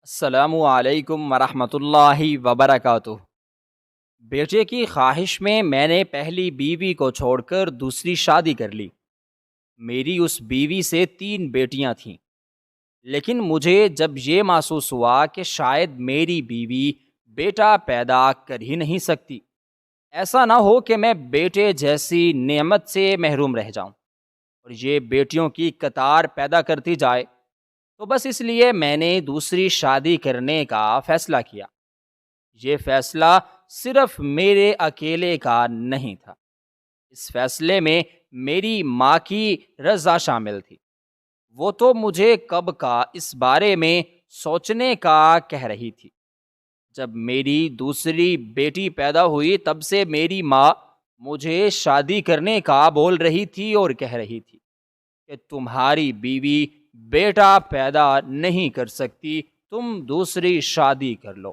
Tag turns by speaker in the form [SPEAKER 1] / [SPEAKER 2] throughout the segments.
[SPEAKER 1] السلام علیکم ورحمۃ اللہ وبرکاتہ۔ بیٹے کی خواہش میں نے پہلی بیوی کو چھوڑ کر دوسری شادی کر لی۔ میری اس بیوی سے 3 بیٹیاں تھیں، لیکن مجھے جب یہ محسوس ہوا کہ شاید میری بیوی بیٹا پیدا کر ہی نہیں سکتی، ایسا نہ ہو کہ میں بیٹے جیسی نعمت سے محروم رہ جاؤں اور یہ بیٹیوں کی قطار پیدا کرتی جائے، تو بس اس لیے میں نے دوسری شادی کرنے کا فیصلہ کیا۔ یہ فیصلہ صرف میرے اکیلے کا نہیں تھا، اس فیصلے میں میری ماں کی رضا شامل تھی۔ وہ تو مجھے کب کا اس بارے میں سوچنے کا کہہ رہی تھی۔ جب میری دوسری بیٹی پیدا ہوئی تب سے میری ماں مجھے شادی کرنے کا بول رہی تھی اور کہہ رہی تھی کہ تمہاری بیوی بیٹا پیدا نہیں کر سکتی، تم دوسری شادی کر لو،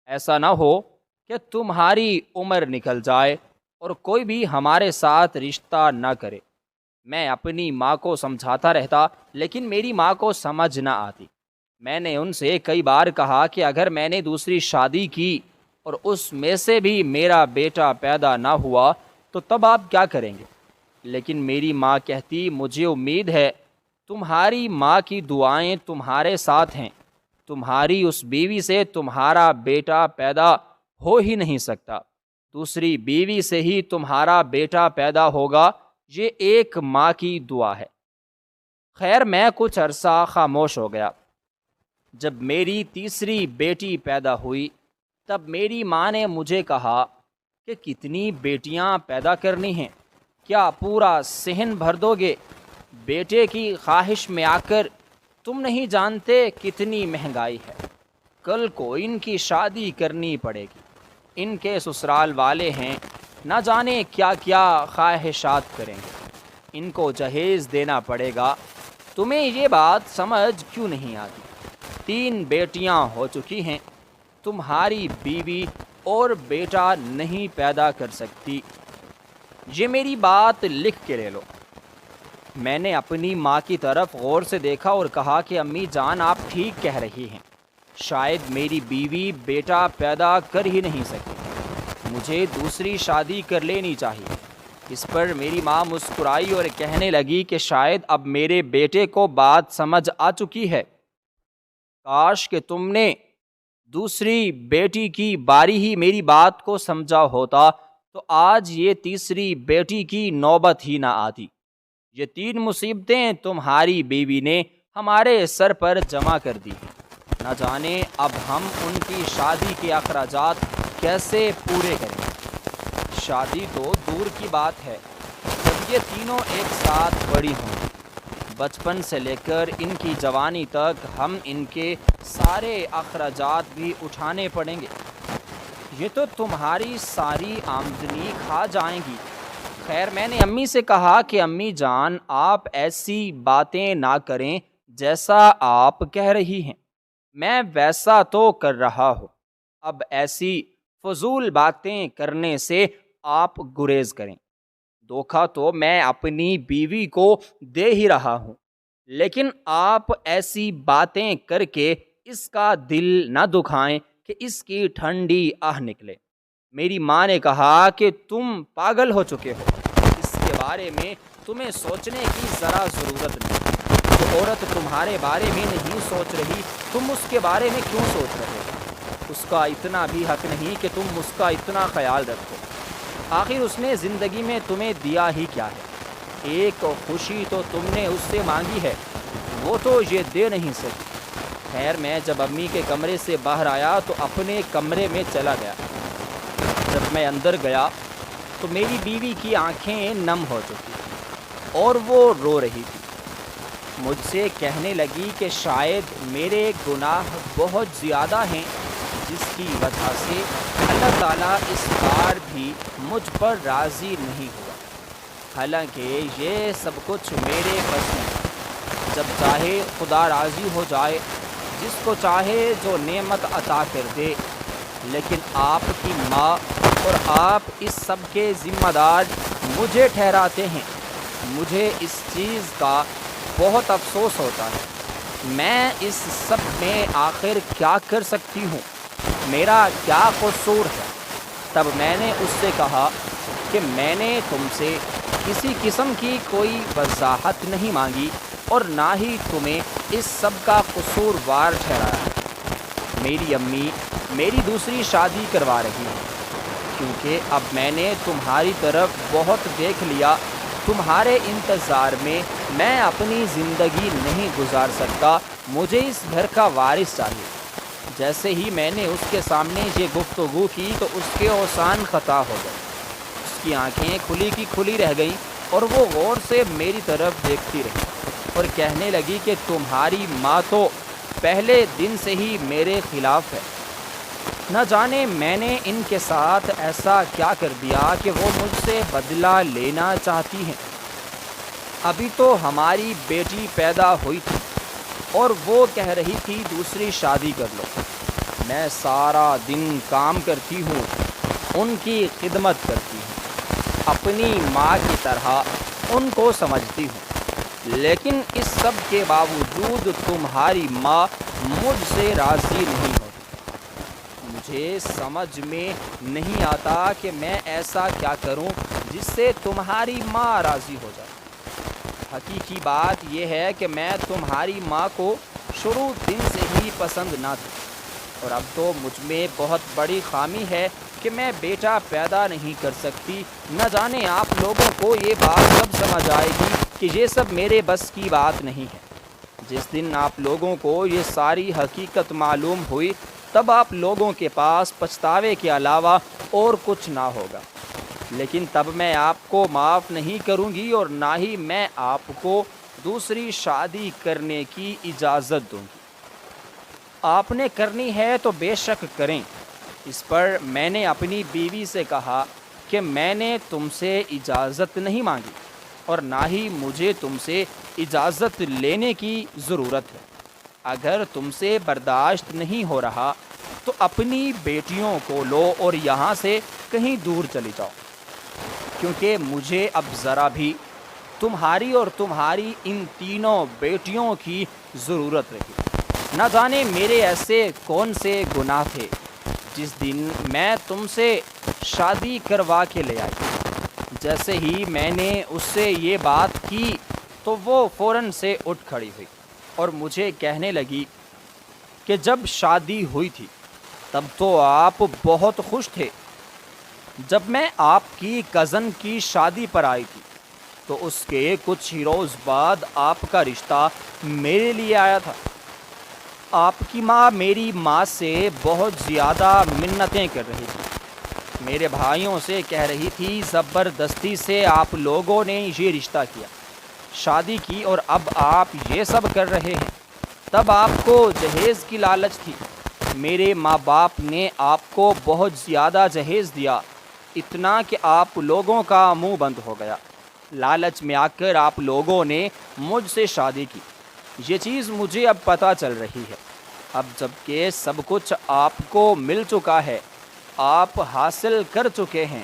[SPEAKER 1] ایسا نہ ہو کہ تمہاری عمر نکل جائے اور کوئی بھی ہمارے ساتھ رشتہ نہ کرے۔ میں اپنی ماں کو سمجھاتا رہتا، لیکن میری ماں کو سمجھ نہ آتی۔ میں نے ان سے کئی بار کہا کہ اگر میں نے دوسری شادی کی اور اس میں سے بھی میرا بیٹا پیدا نہ ہوا تو تب آپ کیا کریں گے؟ لیکن میری ماں کہتی، مجھے امید ہے تمہاری ماں کی دعائیں تمہارے ساتھ ہیں، تمہاری اس بیوی سے تمہارا بیٹا پیدا ہو ہی نہیں سکتا، دوسری بیوی سے ہی تمہارا بیٹا پیدا ہوگا، یہ ایک ماں کی دعا ہے۔ خیر، میں کچھ عرصہ خاموش ہو گیا۔ جب میری تیسری بیٹی پیدا ہوئی تب میری ماں نے مجھے کہا کہ کتنی بیٹیاں پیدا کرنی ہیں، کیا پورا صحن بھر دو گے؟ بیٹے کی خواہش میں آ کر تم نہیں جانتے کتنی مہنگائی ہے، کل کو ان کی شادی کرنی پڑے گی، ان کے سسرال والے ہیں، نہ جانے کیا کیا خواہشات کریں گے، ان کو جہیز دینا پڑے گا، تمہیں یہ بات سمجھ کیوں نہیں آتی؟ 3 بیٹیاں ہو چکی ہیں، تمہاری بیوی اور بیٹا نہیں پیدا کر سکتی، یہ میری بات لکھ کے لے لو۔ میں نے اپنی ماں کی طرف غور سے دیکھا اور کہا کہ امی جان، آپ ٹھیک کہہ رہی ہیں، شاید میری بیوی بیٹا پیدا کر ہی نہیں سکتی، مجھے دوسری شادی کر لینی چاہیے۔ اس پر میری ماں مسکرائی اور کہنے لگی کہ شاید اب میرے بیٹے کو بات سمجھ آ چکی ہے، کاش کہ تم نے دوسری بیٹی کی باری ہی میری بات کو سمجھا ہوتا تو آج یہ تیسری بیٹی کی نوبت ہی نہ آتی۔ یہ 3 مصیبتیں تمہاری بیوی نے ہمارے سر پر جمع کر دی ہیں، نہ جانے اب ہم ان کی شادی کے اخراجات کیسے پورے کریں گے۔ شادی تو دور کی بات ہے، جب یہ تینوں ایک ساتھ بڑی ہوں گی، بچپن سے لے کر ان کی جوانی تک ہم ان کے سارے اخراجات بھی اٹھانے پڑیں گے، یہ تو تمہاری ساری آمدنی کھا جائیں گی۔ خیر، میں نے امی سے کہا کہ امی جان، آپ ایسی باتیں نہ کریں، جیسا آپ کہہ رہی ہیں میں ویسا تو کر رہا ہوں، اب ایسی فضول باتیں کرنے سے آپ گریز کریں۔ دھوکہ تو میں اپنی بیوی کو دے ہی رہا ہوں، لیکن آپ ایسی باتیں کر کے اس کا دل نہ دکھائیں کہ اس کی ٹھنڈی آہ نکلے۔ میری ماں نے کہا کہ تم پاگل ہو چکے ہو، اس کے بارے میں تمہیں سوچنے کی ذرا ضرورت نہیں، جو عورت تمہارے بارے میں نہیں سوچ رہی تم اس کے بارے میں کیوں سوچ رہے ہو؟ اس کا اتنا بھی حق نہیں کہ تم اس کا اتنا خیال رکھو، آخر اس نے زندگی میں تمہیں دیا ہی کیا ہے؟ ایک خوشی تو تم نے اس سے مانگی ہے، وہ تو یہ دے نہیں سکتی۔ خیر، میں جب امی کے کمرے سے باہر آیا تو اپنے کمرے میں چلا گیا۔ جب میں اندر گیا تو میری بیوی کی آنکھیں نم ہو چکی اور وہ رو رہی تھی، مجھ سے کہنے لگی کہ شاید میرے گناہ بہت زیادہ ہیں، جس کی وجہ سے اللہ تعالیٰ اس بار بھی مجھ پر راضی نہیں ہوا، حالانکہ یہ سب کچھ میرے بس میں ہے، جب چاہے خدا راضی ہو جائے، جس کو چاہے جو نعمت عطا کر دے، لیکن آپ کی ماں اور آپ اس سب کے ذمہ دار مجھے ٹھہراتے ہیں۔ مجھے اس چیز کا بہت افسوس ہوتا ہے، میں اس سب میں آخر کیا کر سکتی ہوں؟ میرا کیا قصور ہے؟ تب میں نے اس سے کہا کہ میں نے تم سے کسی قسم کی کوئی وضاحت نہیں مانگی اور نہ ہی تمہیں اس سب کا قصوروار ٹھہرایا۔ میری امی میری دوسری شادی کروا رہی ہے کیونکہ اب میں نے تمہاری طرف بہت دیکھ لیا۔ تمہارے انتظار میں اپنی زندگی نہیں گزار سکتا، مجھے اس گھر کا وارث چاہیے۔ جیسے ہی میں نے اس کے سامنے یہ گفتگو کی تو اس کے اوسان خطا ہو گئے، اس کی آنکھیں کھلی کی کھلی رہ گئیں اور وہ غور سے میری طرف دیکھتی رہی اور کہنے لگی کہ تمہاری ماں تو پہلے دن سے ہی میرے خلاف ہے۔ نہ جانے میں نے ان کے ساتھ ایسا کیا کر دیا کہ وہ مجھ سے بدلہ لینا چاہتی ہیں۔ ابھی تو ہماری بیٹی پیدا ہوئی تھی اور وہ کہہ رہی تھی دوسری شادی کر لو۔ میں سارا دن کام کرتی ہوں، ان کی خدمت کرتی ہوں، اپنی ماں کی طرح ان کو سمجھتی ہوں، لیکن اس سب کے باوجود تمہاری ماں مجھ سے راضی نہیں ہوتی۔ مجھے سمجھ میں نہیں آتا کہ میں ایسا کیا کروں جس سے تمہاری ماں راضی ہو جائے۔ حقیقی بات یہ ہے کہ میں تمہاری ماں کو شروع دن سے ہی پسند نہ تھی، اور اب تو مجھ میں بہت بڑی خامی ہے کہ میں بیٹا پیدا نہیں کر سکتی۔ نہ جانے آپ لوگوں کو یہ بات کب سمجھ آئے گی کہ یہ سب میرے بس کی بات نہیں ہے۔ جس دن آپ لوگوں کو یہ ساری حقیقت معلوم ہوئی تب آپ لوگوں کے پاس پچھتاوے کے علاوہ اور کچھ نہ ہوگا، لیکن تب میں آپ کو معاف نہیں کروں گی اور نہ ہی میں آپ کو دوسری شادی کرنے کی اجازت دوں گی۔ آپ نے کرنی ہے تو بے شک کریں۔ اس پر میں نے اپنی بیوی سے کہا کہ میں نے تم سے اجازت نہیں مانگی اور نہ ہی مجھے تم سے اجازت لینے کی ضرورت ہے۔ اگر تم سے برداشت نہیں ہو رہا تو اپنی بیٹیوں کو لو اور یہاں سے کہیں دور چلی جاؤ، کیونکہ مجھے اب ذرا بھی تمہاری اور تمہاری ان تینوں بیٹیوں کی ضرورت رہی۔ نہ جانے میرے ایسے کون سے گناہ تھے جس دن میں تم سے شادی کروا کے لے آئی۔ جیسے ہی میں نے اس سے یہ بات کی تو وہ فوراً سے اٹھ کھڑی ہوئی اور مجھے کہنے لگی کہ جب شادی ہوئی تھی تب تو آپ بہت خوش تھے۔ جب میں آپ کی کزن کی شادی پر آئی تھی تو اس کے کچھ ہی روز بعد آپ کا رشتہ میرے لیے آیا تھا۔ آپ کی ماں میری ماں سے بہت زیادہ منتیں کر رہی تھی، میرے بھائیوں سے کہہ رہی تھی زبردستی سے آپ لوگوں نے یہ رشتہ کیا، شادی کی، اور اب آپ یہ سب کر رہے ہیں۔ تب آپ کو جہیز کی لالچ تھی، میرے ماں باپ نے آپ کو بہت زیادہ جہیز دیا، اتنا کہ آپ لوگوں کا منہ بند ہو گیا۔ لالچ میں آ کر آپ لوگوں نے مجھ سے شادی کی۔ یہ چیز مجھے اب پتہ چل رہی ہے۔ اب جب کہ سب کچھ آپ کو مل چکا ہے، آپ حاصل کر چکے ہیں،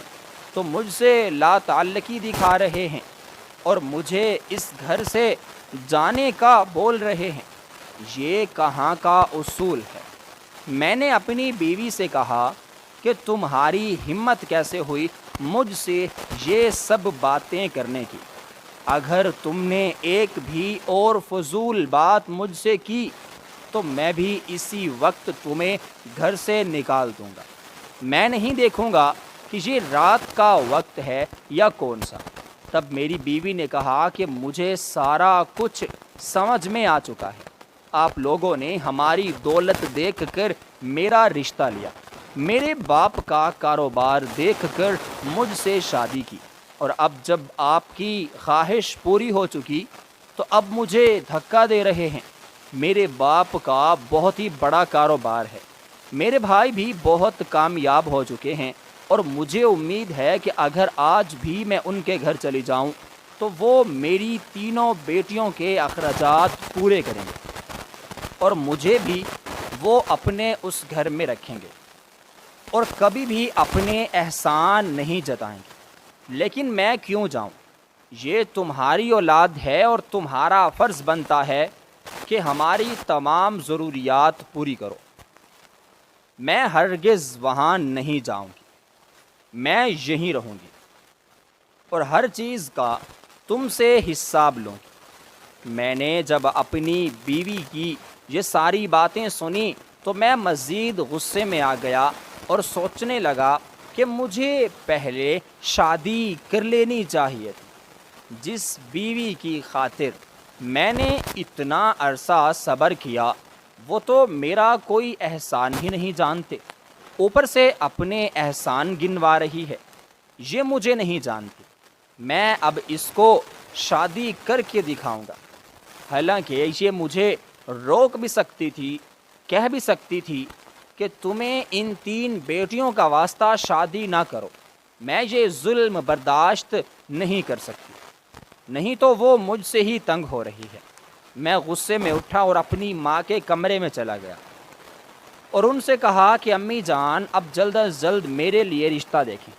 [SPEAKER 1] تو مجھ سے لا تعلقی دکھا رہے ہیں اور مجھے اس گھر سے جانے کا بول رہے ہیں۔ یہ کہاں کا اصول ہے؟ میں نے اپنی بیوی سے کہا کہ تمہاری ہمت کیسے ہوئی مجھ سے یہ سب باتیں کرنے کی؟ اگر تم نے ایک بھی اور فضول بات مجھ سے کی تو میں بھی اسی وقت تمہیں گھر سے نکال دوں گا۔ میں نہیں دیکھوں گا کہ یہ رات کا وقت ہے یا کون سا۔ تب میری بیوی نے کہا کہ مجھے سارا کچھ سمجھ میں آ چکا ہے۔ آپ لوگوں نے ہماری دولت دیکھ کر میرا رشتہ لیا، میرے باپ کا کاروبار دیکھ کر مجھ سے شادی کی، اور اب جب آپ کی خواہش پوری ہو چکی تو اب مجھے دھکا دے رہے ہیں۔ میرے باپ کا بہت ہی بڑا کاروبار ہے، میرے بھائی بھی بہت کامیاب ہو چکے ہیں، اور مجھے امید ہے کہ اگر آج بھی میں ان کے گھر چلی جاؤں تو وہ میری تینوں بیٹیوں کے اخراجات پورے کریں گے اور مجھے بھی وہ اپنے اس گھر میں رکھیں گے اور کبھی بھی اپنے احسان نہیں جتائیں گے۔ لیکن میں کیوں جاؤں؟ یہ تمہاری اولاد ہے اور تمہارا فرض بنتا ہے کہ ہماری تمام ضروریات پوری کرو۔ میں ہرگز وہاں نہیں جاؤں گی، میں یہیں رہوں گی اور ہر چیز کا تم سے حساب لوں گی۔ میں نے جب اپنی بیوی کی یہ ساری باتیں سنی تو میں مزید غصے میں آ گیا اور سوچنے لگا کہ مجھے پہلے شادی کر لینی چاہیے تھی۔ جس بیوی کی خاطر میں نے اتنا عرصہ صبر کیا وہ تو میرا کوئی احسان ہی نہیں جانتے، اوپر سے اپنے احسان گنوا رہی ہے۔ یہ مجھے نہیں جانتی، میں اب اس کو شادی کر کے دکھاؤں گا۔ حالانکہ یہ مجھے روک بھی سکتی تھی، کہہ بھی سکتی تھی کہ تمہیں ان 3 بیٹیوں کا واسطہ شادی نہ کرو، میں یہ ظلم برداشت نہیں کر سکتی۔ نہیں تو وہ مجھ سے ہی تنگ ہو رہی ہے۔ میں غصے میں اٹھا اور اپنی ماں کے کمرے میں چلا گیا اور ان سے کہا کہ امی جان اب جلد از جلد میرے لیے رشتہ دیکھیں،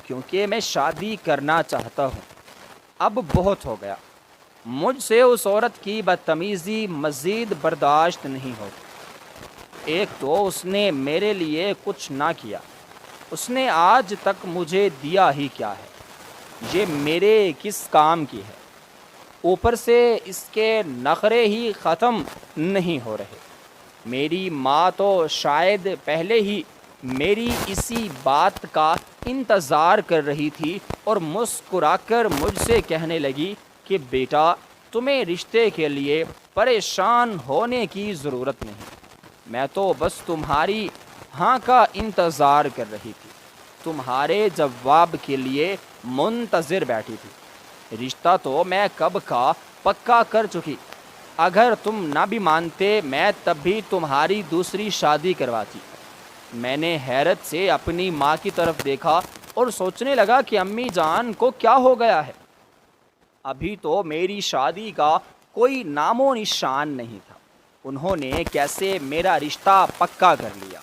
[SPEAKER 1] کیونکہ میں شادی کرنا چاہتا ہوں۔ اب بہت ہو گیا، مجھ سے اس عورت کی بدتمیزی مزید برداشت نہیں ہوتی۔ ایک تو اس نے میرے لیے کچھ نہ کیا، اس نے آج تک مجھے دیا ہی کیا ہے، یہ میرے کس کام کی ہے؟ اوپر سے اس کے نخرے ہی ختم نہیں ہو رہے۔ میری ماں تو شاید پہلے ہی میری اسی بات کا انتظار کر رہی تھی اور مسکرا کر مجھ سے کہنے لگی کہ بیٹا تمہیں رشتے کے لیے پریشان ہونے کی ضرورت نہیں، میں تو بس تمہاری ہاں کا انتظار کر رہی تھی، تمہارے جواب کے لیے منتظر بیٹھی تھی۔ رشتہ تو میں کب کا پکا کر چکی، اگر تم نہ بھی مانتے میں تب بھی تمہاری دوسری شادی کرواتی۔ میں نے حیرت سے اپنی ماں کی طرف دیکھا اور سوچنے لگا کہ امی جان کو کیا ہو گیا ہے؟ ابھی تو میری شادی کا کوئی نام و نشان نہیں تھا، انہوں نے کیسے میرا رشتہ پکا کر لیا؟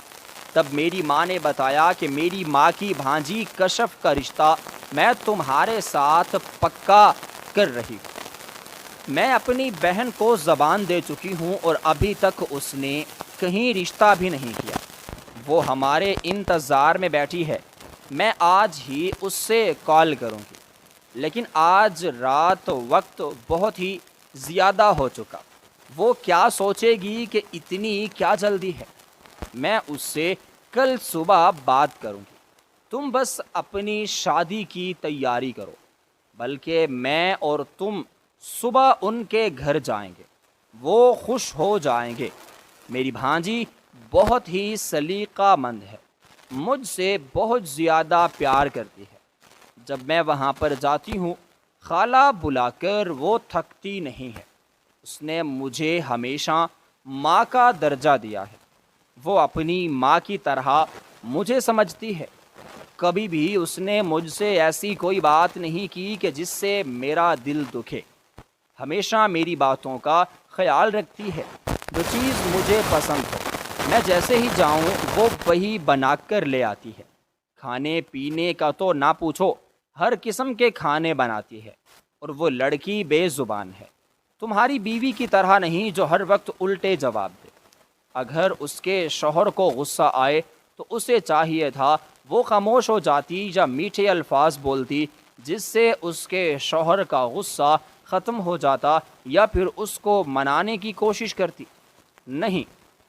[SPEAKER 1] تب میری ماں نے بتایا کہ میری ماں کی بھانجی کشف کا رشتہ میں تمہارے ساتھ پکا کر رہی ہوں۔ میں اپنی بہن کو زبان دے چکی ہوں اور ابھی تک اس نے کہیں رشتہ بھی نہیں کیا، وہ ہمارے انتظار میں بیٹھی ہے۔ میں آج ہی اس سے کال کروں گی، لیکن آج رات وقت بہت ہی زیادہ ہو چکا، وہ کیا سوچے گی کہ اتنی کیا جلدی ہے؟ میں اس سے کل صبح بات کروں گی، تم بس اپنی شادی کی تیاری کرو، بلکہ میں اور تم صبح ان کے گھر جائیں گے، وہ خوش ہو جائیں گے۔ میری بھانجی بہت ہی سلیقہ مند ہے، مجھ سے بہت زیادہ پیار کرتی ہے۔ جب میں وہاں پر جاتی ہوں خالہ بلا کر وہ تھکتی نہیں ہے، اس نے مجھے ہمیشہ ماں کا درجہ دیا ہے، وہ اپنی ماں کی طرح مجھے سمجھتی ہے۔ کبھی بھی اس نے مجھ سے ایسی کوئی بات نہیں کی کہ جس سے میرا دل دکھے، ہمیشہ میری باتوں کا خیال رکھتی ہے۔ جو چیز مجھے پسند ہو میں جیسے ہی جاؤں وہ وہی بنا کر لے آتی ہے۔ کھانے پینے کا تو نہ پوچھو، ہر قسم کے کھانے بناتی ہے، اور وہ لڑکی بے زبان ہے، تمہاری بیوی کی طرح نہیں جو ہر وقت الٹے جواب دے۔ اگر اس کے شوہر کو غصہ آئے تو اسے چاہیے تھا وہ خاموش ہو جاتی یا میٹھے الفاظ بولتی جس سے اس کے شوہر کا غصہ ختم ہو جاتا، یا پھر اس کو منانے کی کوشش کرتی۔ نہیں،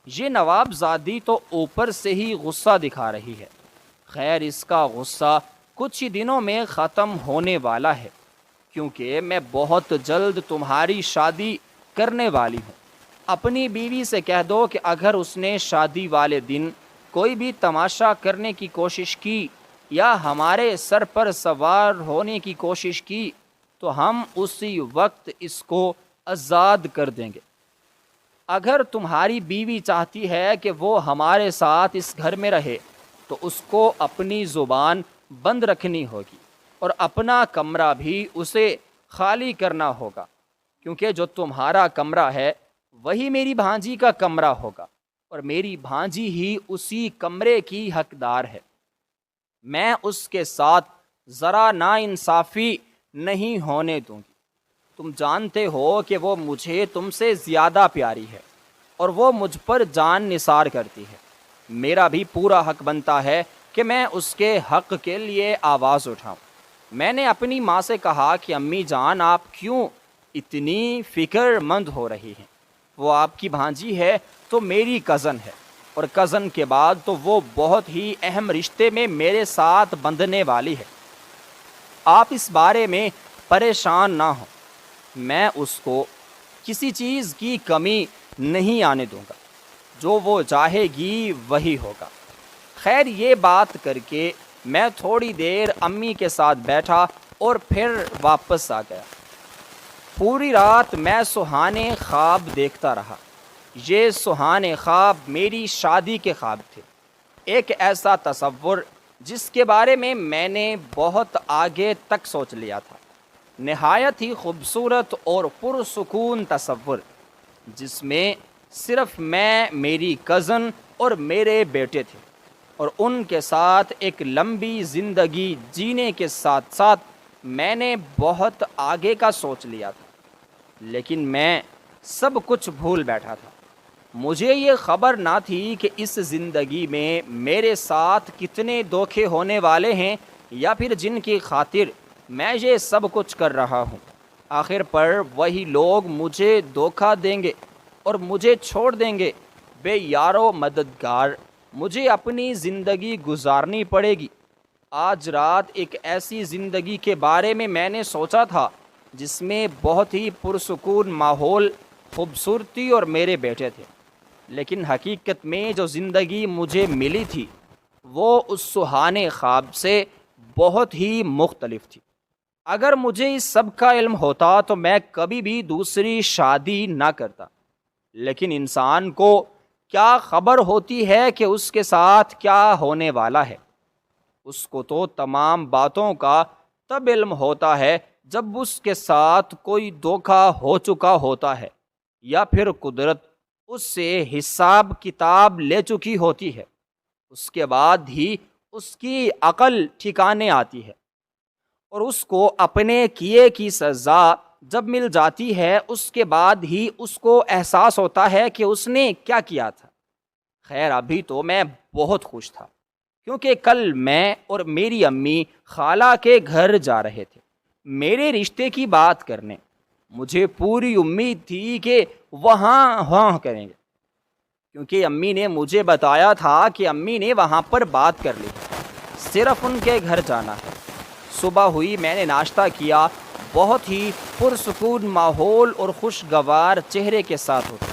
[SPEAKER 1] یہ نواب زادی تو اوپر سے ہی غصہ دکھا رہی ہے۔ خیر اس کا غصہ کچھ ہی دنوں میں ختم ہونے والا ہے، کیونکہ میں بہت جلد تمہاری شادی کرنے والی ہوں۔ اپنی بیوی سے کہہ دو کہ اگر اس نے شادی والے دن کوئی بھی تماشا کرنے کی کوشش کی یا ہمارے سر پر سوار ہونے کی کوشش کی تو ہم اسی وقت اس کو آزاد کر دیں گے۔ اگر تمہاری بیوی چاہتی ہے کہ وہ ہمارے ساتھ اس گھر میں رہے تو اس کو اپنی زبان بند رکھنی ہوگی اور اپنا کمرہ بھی اسے خالی کرنا ہوگا، کیونکہ جو تمہارا کمرہ ہے وہی میری بھانجی کا کمرہ ہوگا اور میری بھانجی ہی اسی کمرے کی حقدار ہے۔ میں اس کے ساتھ ذرا ناانصافی نہیں ہونے دوں گی۔ تم جانتے ہو کہ وہ مجھے تم سے زیادہ پیاری ہے اور وہ مجھ پر جان نثار کرتی ہے۔ میرا بھی پورا حق بنتا ہے کہ میں اس کے حق کے لیے آواز اٹھاؤں۔ میں نے اپنی ماں سے کہا کہ امی جان، آپ کیوں اتنی فکر مند ہو رہی ہیں؟ وہ آپ کی بھانجی ہے تو میری کزن ہے، اور کزن کے بعد تو وہ بہت ہی اہم رشتے میں میرے ساتھ بندھنے والی ہے۔ آپ اس بارے میں پریشان نہ ہوں، میں اس کو کسی چیز کی کمی نہیں آنے دوں گا، جو وہ چاہے گی وہی ہوگا۔ خیر، یہ بات کر کے میں تھوڑی دیر امی کے ساتھ بیٹھا اور پھر واپس آ گیا۔ پوری رات میں سہانے خواب دیکھتا رہا۔ یہ سہانے خواب میری شادی کے خواب تھے، ایک ایسا تصور جس کے بارے میں نے بہت آگے تک سوچ لیا تھا، نہایت ہی خوبصورت اور پرسکون تصور، جس میں صرف میں، میری کزن اور میرے بیٹے تھے، اور ان کے ساتھ ایک لمبی زندگی جینے کے ساتھ ساتھ میں نے بہت آگے کا سوچ لیا تھا، لیکن میں سب کچھ بھول بیٹھا تھا۔ مجھے یہ خبر نہ تھی کہ اس زندگی میں میرے ساتھ کتنے دھوکے ہونے والے ہیں، یا پھر جن کی خاطر میں یہ سب کچھ کر رہا ہوں، آخر پر وہی لوگ مجھے دھوکا دیں گے اور مجھے چھوڑ دیں گے بے یار و مددگار۔ مجھے اپنی زندگی گزارنی پڑے گی۔ آج رات ایک ایسی زندگی کے بارے میں نے سوچا تھا جس میں بہت ہی پرسکون ماحول، خوبصورتی اور میرے بیٹے تھے، لیکن حقیقت میں جو زندگی مجھے ملی تھی وہ اس سہانے خواب سے بہت ہی مختلف تھی۔ اگر مجھے اس سب کا علم ہوتا تو میں کبھی بھی دوسری شادی نہ کرتا، لیکن انسان کو کیا خبر ہوتی ہے کہ اس کے ساتھ کیا ہونے والا ہے؟ اس کو تو تمام باتوں کا تب علم ہوتا ہے جب اس کے ساتھ کوئی دھوکا ہو چکا ہوتا ہے، یا پھر قدرت اس سے حساب کتاب لے چکی ہوتی ہے۔ اس کے بعد ہی اس کی عقل ٹھکانے آتی ہے، اور اس کو اپنے کیے کی سزا جب مل جاتی ہے، اس کے بعد ہی اس کو احساس ہوتا ہے کہ اس نے کیا کیا تھا۔ خیر، ابھی تو میں بہت خوش تھا، کیونکہ کل میں اور میری امی خالہ کے گھر جا رہے تھے میرے رشتے کی بات کرنے۔ مجھے پوری امید تھی کہ وہاں ہاں کریں گے، کیونکہ امی نے مجھے بتایا تھا کہ امی نے وہاں پر بات کر لی، صرف ان کے گھر جانا ہے۔ صبح ہوئی، میں نے ناشتہ کیا، بہت ہی پرسکون ماحول اور خوشگوار چہرے کے ساتھ ہوتا۔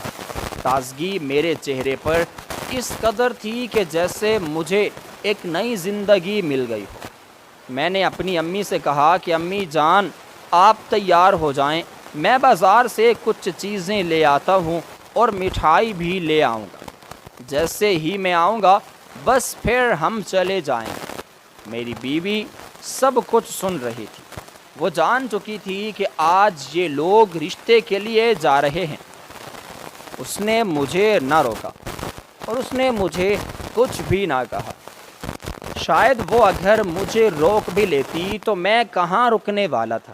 [SPEAKER 1] تازگی میرے چہرے پر اس قدر تھی کہ جیسے مجھے ایک نئی زندگی مل گئی ہو۔ میں نے اپنی امی سے کہا کہ امی جان، آپ تیار ہو جائیں، میں بازار سے کچھ چیزیں لے آتا ہوں اور مٹھائی بھی لے آؤں گا۔ جیسے ہی میں آؤں گا بس پھر ہم چلے جائیں گے۔ میری بیوی سب کچھ سن رہی تھی، وہ جان چکی تھی کہ آج یہ لوگ رشتے کے لیے جا رہے ہیں۔ اس نے مجھے نہ روکا اور اس نے مجھے کچھ بھی نہ کہا۔ شاید وہ اگر مجھے روک بھی لیتی تو میں کہاں رکنے والا تھا۔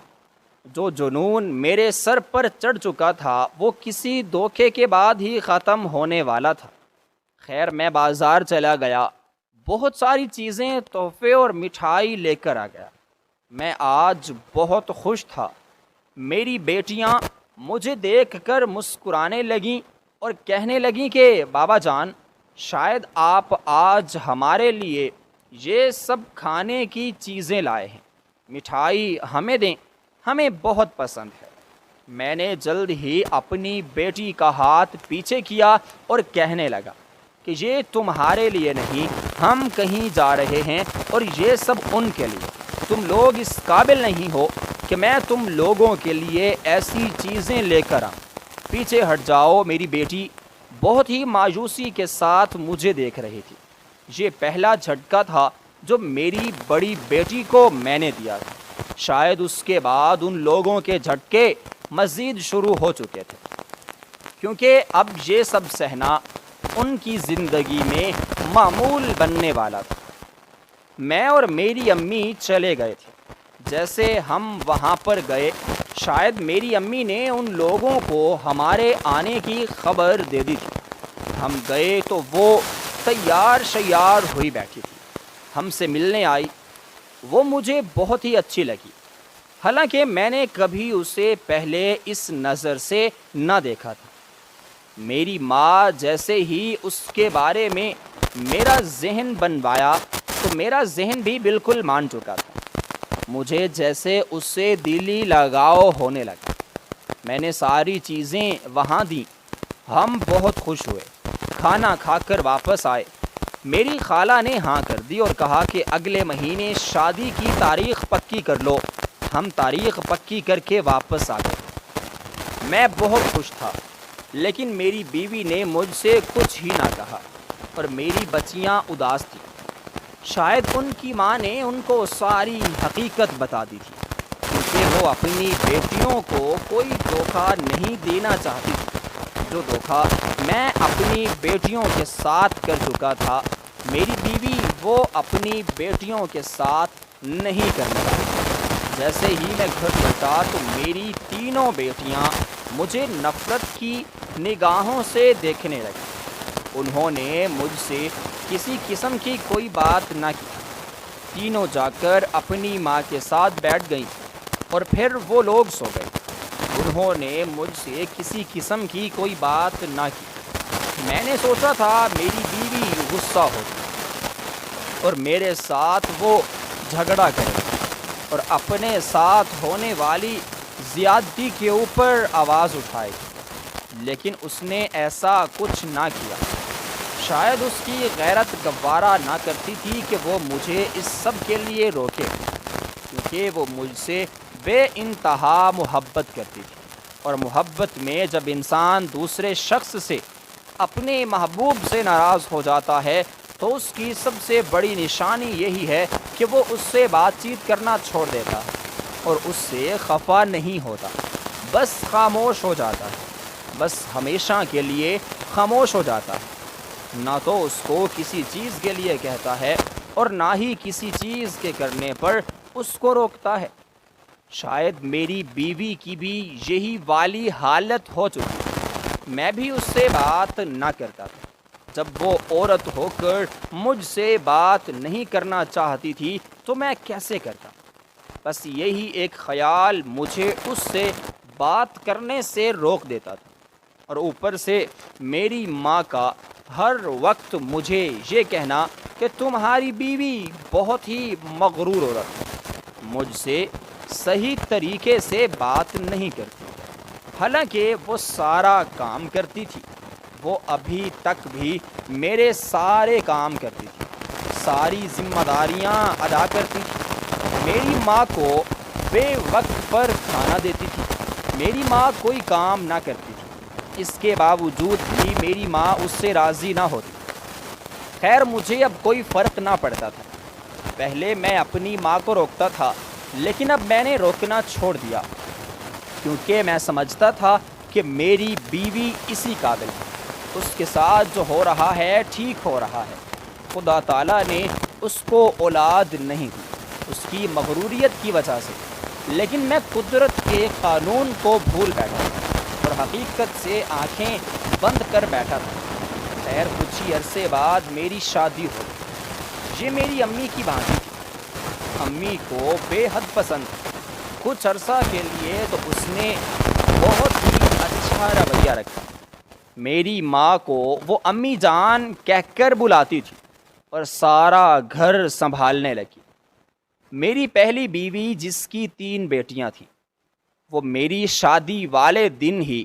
[SPEAKER 1] جو جنون میرے سر پر چڑھ چکا تھا وہ کسی دھوکے کے بعد ہی ختم ہونے والا تھا۔ خیر، میں بازار چلا گیا، بہت ساری چیزیں، تحفے اور مٹھائی لے کر آ گیا۔ میں آج بہت خوش تھا۔ میری بیٹیاں مجھے دیکھ کر مسکرانے لگیں اور کہنے لگیں کہ بابا جان، شاید آپ آج ہمارے لیے یہ سب کھانے کی چیزیں لائے ہیں، مٹھائی ہمیں دیں، ہمیں بہت پسند ہے۔ میں نے جلد ہی اپنی بیٹی کا ہاتھ پیچھے کیا اور کہنے لگا کہ یہ تمہارے لیے نہیں، ہم کہیں جا رہے ہیں اور یہ سب ان کے لیے۔ تم لوگ اس قابل نہیں ہو کہ میں تم لوگوں کے لیے ایسی چیزیں لے کر آؤں۔ پیچھے ہٹ جاؤ۔ میری بیٹی بہت ہی مایوسی کے ساتھ مجھے دیکھ رہی تھی۔ یہ پہلا جھٹکا تھا جو میری بڑی بیٹی کو میں نے دیا تھا۔ شاید اس کے بعد ان لوگوں کے جھٹکے مزید شروع ہو چکے تھے، کیونکہ اب یہ سب سہنا ان کی زندگی میں معمول بننے والا تھا۔ میں اور میری امی چلے گئے تھے۔ جیسے ہم وہاں پر گئے شاید میری امی نے ان لوگوں کو ہمارے آنے کی خبر دے دی تھی۔ ہم گئے تو وہ تیار شیار ہوئی بیٹھی تھی، ہم سے ملنے آئی۔ وہ مجھے بہت ہی اچھی لگی، حالانکہ میں نے کبھی اسے پہلے اس نظر سے نہ دیکھا تھا۔ میری ماں جیسے ہی اس کے بارے میں میرا ذہن بنوایا تو میرا ذہن بھی بالکل مان چکا تھا۔ مجھے جیسے اس سے دلی لگاؤ ہونے لگا۔ میں نے ساری چیزیں وہاں دیں، ہم بہت خوش ہوئے۔ کھانا کھا کر واپس آئے۔ میری خالہ نے ہاں کر دی اور کہا کہ اگلے مہینے شادی کی تاریخ پکی کر لو۔ ہم تاریخ پکی کر کے واپس آ گئے۔ میں بہت خوش تھا، لیکن میری بیوی نے مجھ سے کچھ ہی نہ کہا اور میری بچیاں اداس تھیں۔ شاید ان کی ماں نے ان کو ساری حقیقت بتا دی تھی، کیونکہ وہ اپنی بیٹیوں کو کوئی دھوکہ نہیں دینا چاہتی تھی۔ جو دھوکہ میں اپنی بیٹیوں کے ساتھ کر چکا تھا، میری بیوی وہ اپنی بیٹیوں کے ساتھ نہیں کرنے والی۔ جیسے ہی میں گھر لوٹا تو میری تینوں بیٹیاں مجھے نفرت کی نگاہوں سے دیکھنے لگیں۔ انہوں نے مجھ سے کسی قسم کی کوئی بات نہ کی۔ تینوں جا کر اپنی ماں کے ساتھ بیٹھ گئیں اور پھر وہ لوگ سو گئے۔ انہوں نے مجھ سے کسی قسم کی کوئی بات نہ کی۔ میں نے سوچا تھا میری بیوی غصہ ہوگی اور میرے ساتھ وہ جھگڑا کرے اور اپنے ساتھ ہونے والی زیادتی کے اوپر آواز اٹھائے گی، لیکن اس نے ایسا کچھ نہ کیا۔ شاید اس کی غیرت گوارا نہ کرتی تھی کہ وہ مجھے اس سب کے لیے روکے، کیونکہ وہ مجھ سے بے انتہا محبت کرتی تھی، اور محبت میں جب انسان دوسرے شخص سے، اپنے محبوب سے ناراض ہو جاتا ہے تو اس کی سب سے بڑی نشانی یہی ہے کہ وہ اس سے بات چیت کرنا چھوڑ دیتا ہے اور اس سے خفا نہیں ہوتا، بس خاموش ہو جاتا ہے، بس ہمیشہ کے لیے خاموش ہو جاتا ہے۔ نہ تو اس کو کسی چیز کے لیے کہتا ہے اور نہ ہی کسی چیز کے کرنے پر اس کو روکتا ہے۔ شاید میری بیوی کی بھی یہی والی حالت ہو چکی، میں بھی اس سے بات نہ کرتا تھا۔ جب وہ عورت ہو کر مجھ سے بات نہیں کرنا چاہتی تھی تو میں کیسے کرتا؟ بس یہی ایک خیال مجھے اس سے بات کرنے سے روک دیتا تھا، اور اوپر سے میری ماں کا ہر وقت مجھے یہ کہنا کہ تمہاری بیوی بہت ہی مغرور عورت ہے، مجھ سے صحیح طریقے سے بات نہیں کرتی، حالانکہ وہ سارا کام کرتی تھی۔ وہ ابھی تک بھی میرے سارے کام کرتی تھی، ساری ذمہ داریاں ادا کرتی تھی، میری ماں کو بے وقت پر کھانا دیتی تھی، میری ماں کوئی کام نہ کرتی تھی، اس کے باوجود بھی میری ماں اس سے راضی نہ ہوتی۔ خیر مجھے اب کوئی فرق نہ پڑتا تھا۔ پہلے میں اپنی ماں کو روکتا تھا، لیکن اب میں نے روکنا چھوڑ دیا، کیونکہ میں سمجھتا تھا کہ میری بیوی اسی قابل ہے، اس کے ساتھ جو ہو رہا ہے ٹھیک ہو رہا ہے۔ خدا تعالیٰ نے اس کو اولاد نہیں دی اس کی مغروریت کی وجہ سے، لیکن میں قدرت کے قانون کو بھول بیٹھا اور حقیقت سے آنکھیں بند کر بیٹھا تھا۔ خیر کچھ ہی عرصے بعد میری شادی ہو گئی۔ یہ میری امی کی بھانجی تھی، امی کو بے حد پسند تھی۔ کچھ عرصہ کے لیے تو اس نے بہت ہی اچھا رویہ رکھا، میری ماں کو وہ امی جان کہہ کر بلاتی تھی اور سارا گھر سنبھالنے لگی۔ میری پہلی بیوی جس کی 3 بیٹیاں تھیں، وہ میری شادی والے دن ہی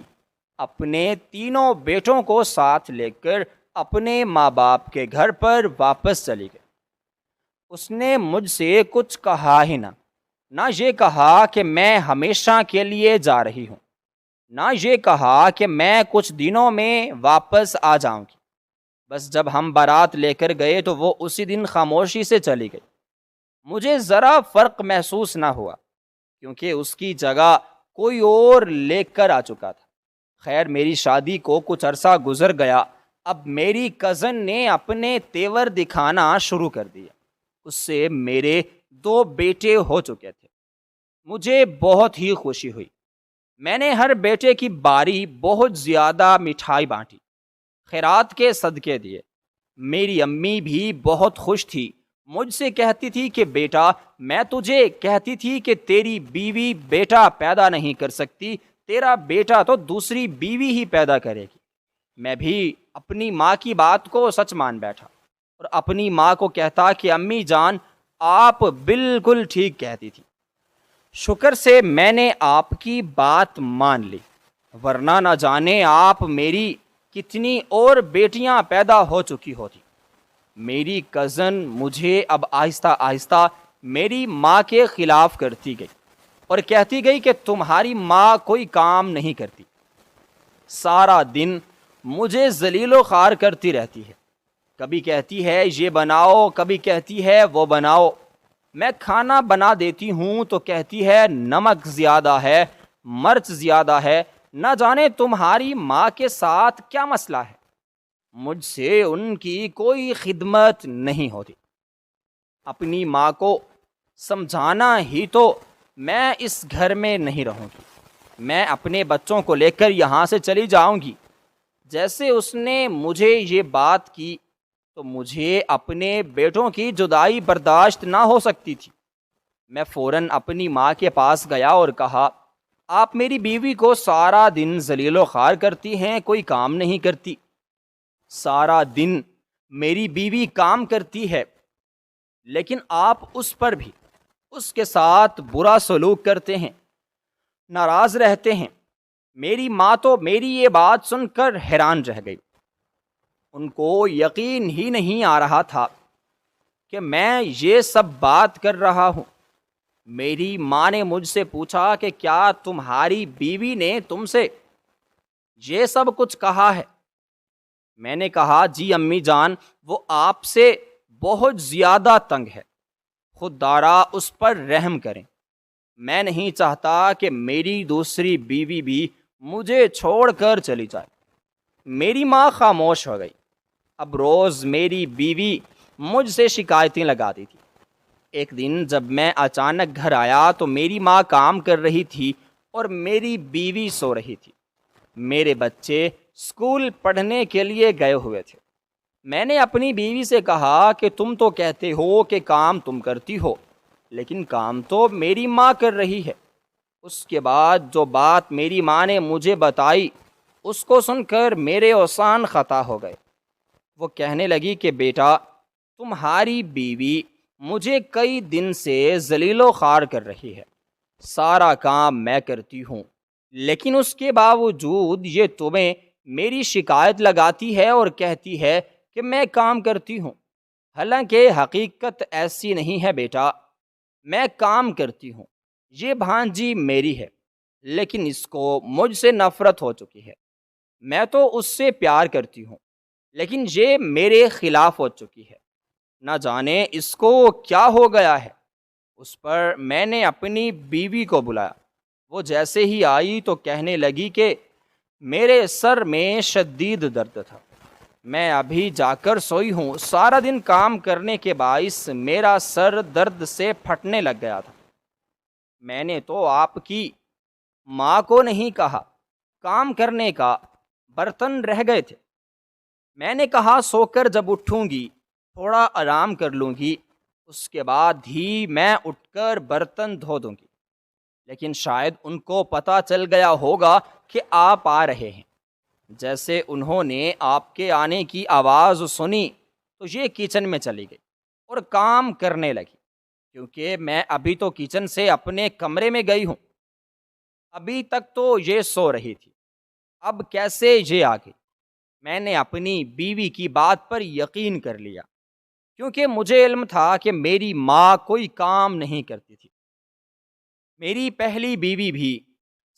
[SPEAKER 1] اپنے تینوں بیٹوں کو ساتھ لے کر اپنے ماں باپ کے گھر پر واپس چلی گئی۔ اس نے مجھ سے کچھ کہا ہی نہ یہ کہا کہ میں ہمیشہ کے لیے جا رہی ہوں، نہ یہ کہا کہ میں کچھ دنوں میں واپس آ جاؤں گی۔ بس جب ہم بارات لے کر گئے تو وہ اسی دن خاموشی سے چلی گئی۔ مجھے ذرا فرق محسوس نہ ہوا، کیونکہ اس کی جگہ کوئی اور لے کر آ چکا تھا۔ خیر میری شادی کو کچھ عرصہ گزر گیا۔ اب میری کزن نے اپنے تیور دکھانا شروع کر دیا۔ اس سے میرے 2 بیٹے ہو چکے تھے۔ مجھے بہت ہی خوشی ہوئی۔ میں نے ہر بیٹے کی باری بہت زیادہ مٹھائی بانٹی، خیرات کے صدقے دیے۔ میری امی بھی بہت خوش تھی، مجھ سے کہتی تھی کہ بیٹا، میں تجھے کہتی تھی کہ تیری بیوی بیٹا پیدا نہیں کر سکتی، تیرا بیٹا تو دوسری بیوی ہی پیدا کرے گی۔ میں بھی اپنی ماں کی بات کو سچ مان بیٹھا اور اپنی ماں کو کہتا کہ امی جان، آپ بالکل ٹھیک کہتی تھی، شکر سے میں نے آپ کی بات مان لی، ورنہ نہ جانے آپ میری کتنی اور بیٹیاں پیدا ہو چکی ہوتی۔ میری کزن مجھے اب آہستہ آہستہ میری ماں کے خلاف کرتی گئی اور کہتی گئی کہ تمہاری ماں کوئی کام نہیں کرتی، سارا دن مجھے ذلیل و خوار کرتی رہتی ہے، کبھی کہتی ہے یہ بناؤ، کبھی کہتی ہے وہ بناؤ، میں کھانا بنا دیتی ہوں تو کہتی ہے نمک زیادہ ہے، مرچ زیادہ ہے، نہ جانے تمہاری ماں کے ساتھ کیا مسئلہ ہے۔ مجھ سے ان کی کوئی خدمت نہیں ہوتی۔ اپنی ماں کو سمجھانا ہی تو میں اس گھر میں نہیں رہوں گی، میں اپنے بچوں کو لے کر یہاں سے چلی جاؤں گی۔ جیسے اس نے مجھے یہ بات کی تو مجھے اپنے بیٹوں کی جدائی برداشت نہ ہو سکتی تھی۔ میں فوراً اپنی ماں کے پاس گیا اور کہا، آپ میری بیوی کو سارا دن ذلیل و خوار کرتی ہیں، کوئی کام نہیں کرتی۔ سارا دن میری بیوی کام کرتی ہے، لیکن آپ اس پر بھی اس کے ساتھ برا سلوک کرتے ہیں، ناراض رہتے ہیں۔ میری ماں تو میری یہ بات سن کر حیران رہ گئی، ان کو یقین ہی نہیں آ رہا تھا کہ میں یہ سب بات کر رہا ہوں۔ میری ماں نے مجھ سے پوچھا کہ کیا تمہاری بیوی نے تم سے یہ سب کچھ کہا ہے؟ میں نے کہا جی امی جان، وہ آپ سے بہت زیادہ تنگ ہے، خود دارا اس پر رحم کریں، میں نہیں چاہتا کہ میری دوسری بیوی بھی مجھے چھوڑ کر چلی جائے۔ میری ماں خاموش ہو گئی۔ اب روز میری بیوی مجھ سے شکایتیں لگاتی تھی۔ ایک دن جب میں اچانک گھر آیا تو میری ماں کام کر رہی تھی اور میری بیوی سو رہی تھی۔ میرے بچے اسکول پڑھنے کے لیے گئے ہوئے تھے۔ میں نے اپنی بیوی سے کہا کہ تم تو کہتے ہو کہ کام تم کرتی ہو، لیکن کام تو میری ماں کر رہی ہے۔ اس کے بعد جو بات میری ماں نے مجھے بتائی، اس کو سن کر میرے اوسان خطا ہو گئے۔ وہ کہنے لگی کہ بیٹا، تمہاری بیوی مجھے کئی دن سے ذلیل و خوار کر رہی ہے، سارا کام میں کرتی ہوں، لیکن اس کے باوجود یہ تمہیں میری شکایت لگاتی ہے اور کہتی ہے کہ میں کام کرتی ہوں، حالانکہ حقیقت ایسی نہیں ہے بیٹا، میں کام کرتی ہوں۔ یہ بھانجی میری ہے، لیکن اس کو مجھ سے نفرت ہو چکی ہے۔ میں تو اس سے پیار کرتی ہوں، لیکن یہ میرے خلاف ہو چکی ہے، نہ جانے اس کو کیا ہو گیا ہے۔ اس پر میں نے اپنی بیوی کو بلایا، وہ جیسے ہی آئی تو کہنے لگی کہ میرے سر میں شدید درد تھا، میں ابھی جا کر سوئی ہوں، سارا دن کام کرنے کے باعث میرا سر درد سے پھٹنے لگ گیا تھا۔ میں نے تو آپ کی ماں کو نہیں کہا، کام کرنے کا، برتن رہ گئے تھے۔ میں نے کہا سو کر جب اٹھوں گی تھوڑا آرام کر لوں گی، اس کے بعد ہی میں اٹھ کر برتن دھو دوں گی، لیکن شاید ان کو پتہ چل گیا ہوگا کہ آپ آ رہے ہیں۔ جیسے انہوں نے آپ کے آنے کی آواز سنی تو یہ کچن میں چلی گئی اور کام کرنے لگی، کیونکہ میں ابھی تو کچن سے اپنے کمرے میں گئی ہوں۔ ابھی تک تو یہ سو رہی تھی، اب کیسے یہ آ گئی؟ میں نے اپنی بیوی کی بات پر یقین کر لیا، کیونکہ مجھے علم تھا کہ میری ماں کوئی کام نہیں کرتی تھی۔ میری پہلی بیوی بھی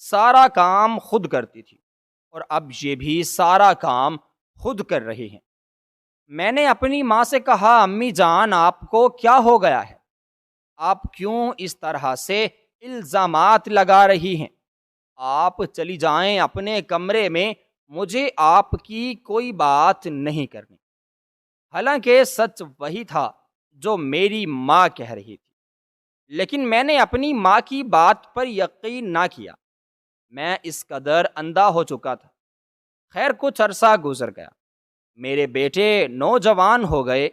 [SPEAKER 1] سارا کام خود کرتی تھی اور اب یہ بھی سارا کام خود کر رہی ہیں۔ میں نے اپنی ماں سے کہا امی جان، آپ کو کیا ہو گیا ہے؟ آپ کیوں اس طرح سے الزامات لگا رہی ہیں؟ آپ چلی جائیں اپنے کمرے میں، مجھے آپ کی کوئی بات نہیں کرنی۔ حالانکہ سچ وہی تھا جو میری ماں کہہ رہی تھی، لیکن میں نے اپنی ماں کی بات پر یقین نہ کیا۔ میں اس قدر اندھا ہو چکا تھا۔ خیر کچھ عرصہ گزر گیا، میرے بیٹے نوجوان ہو گئے،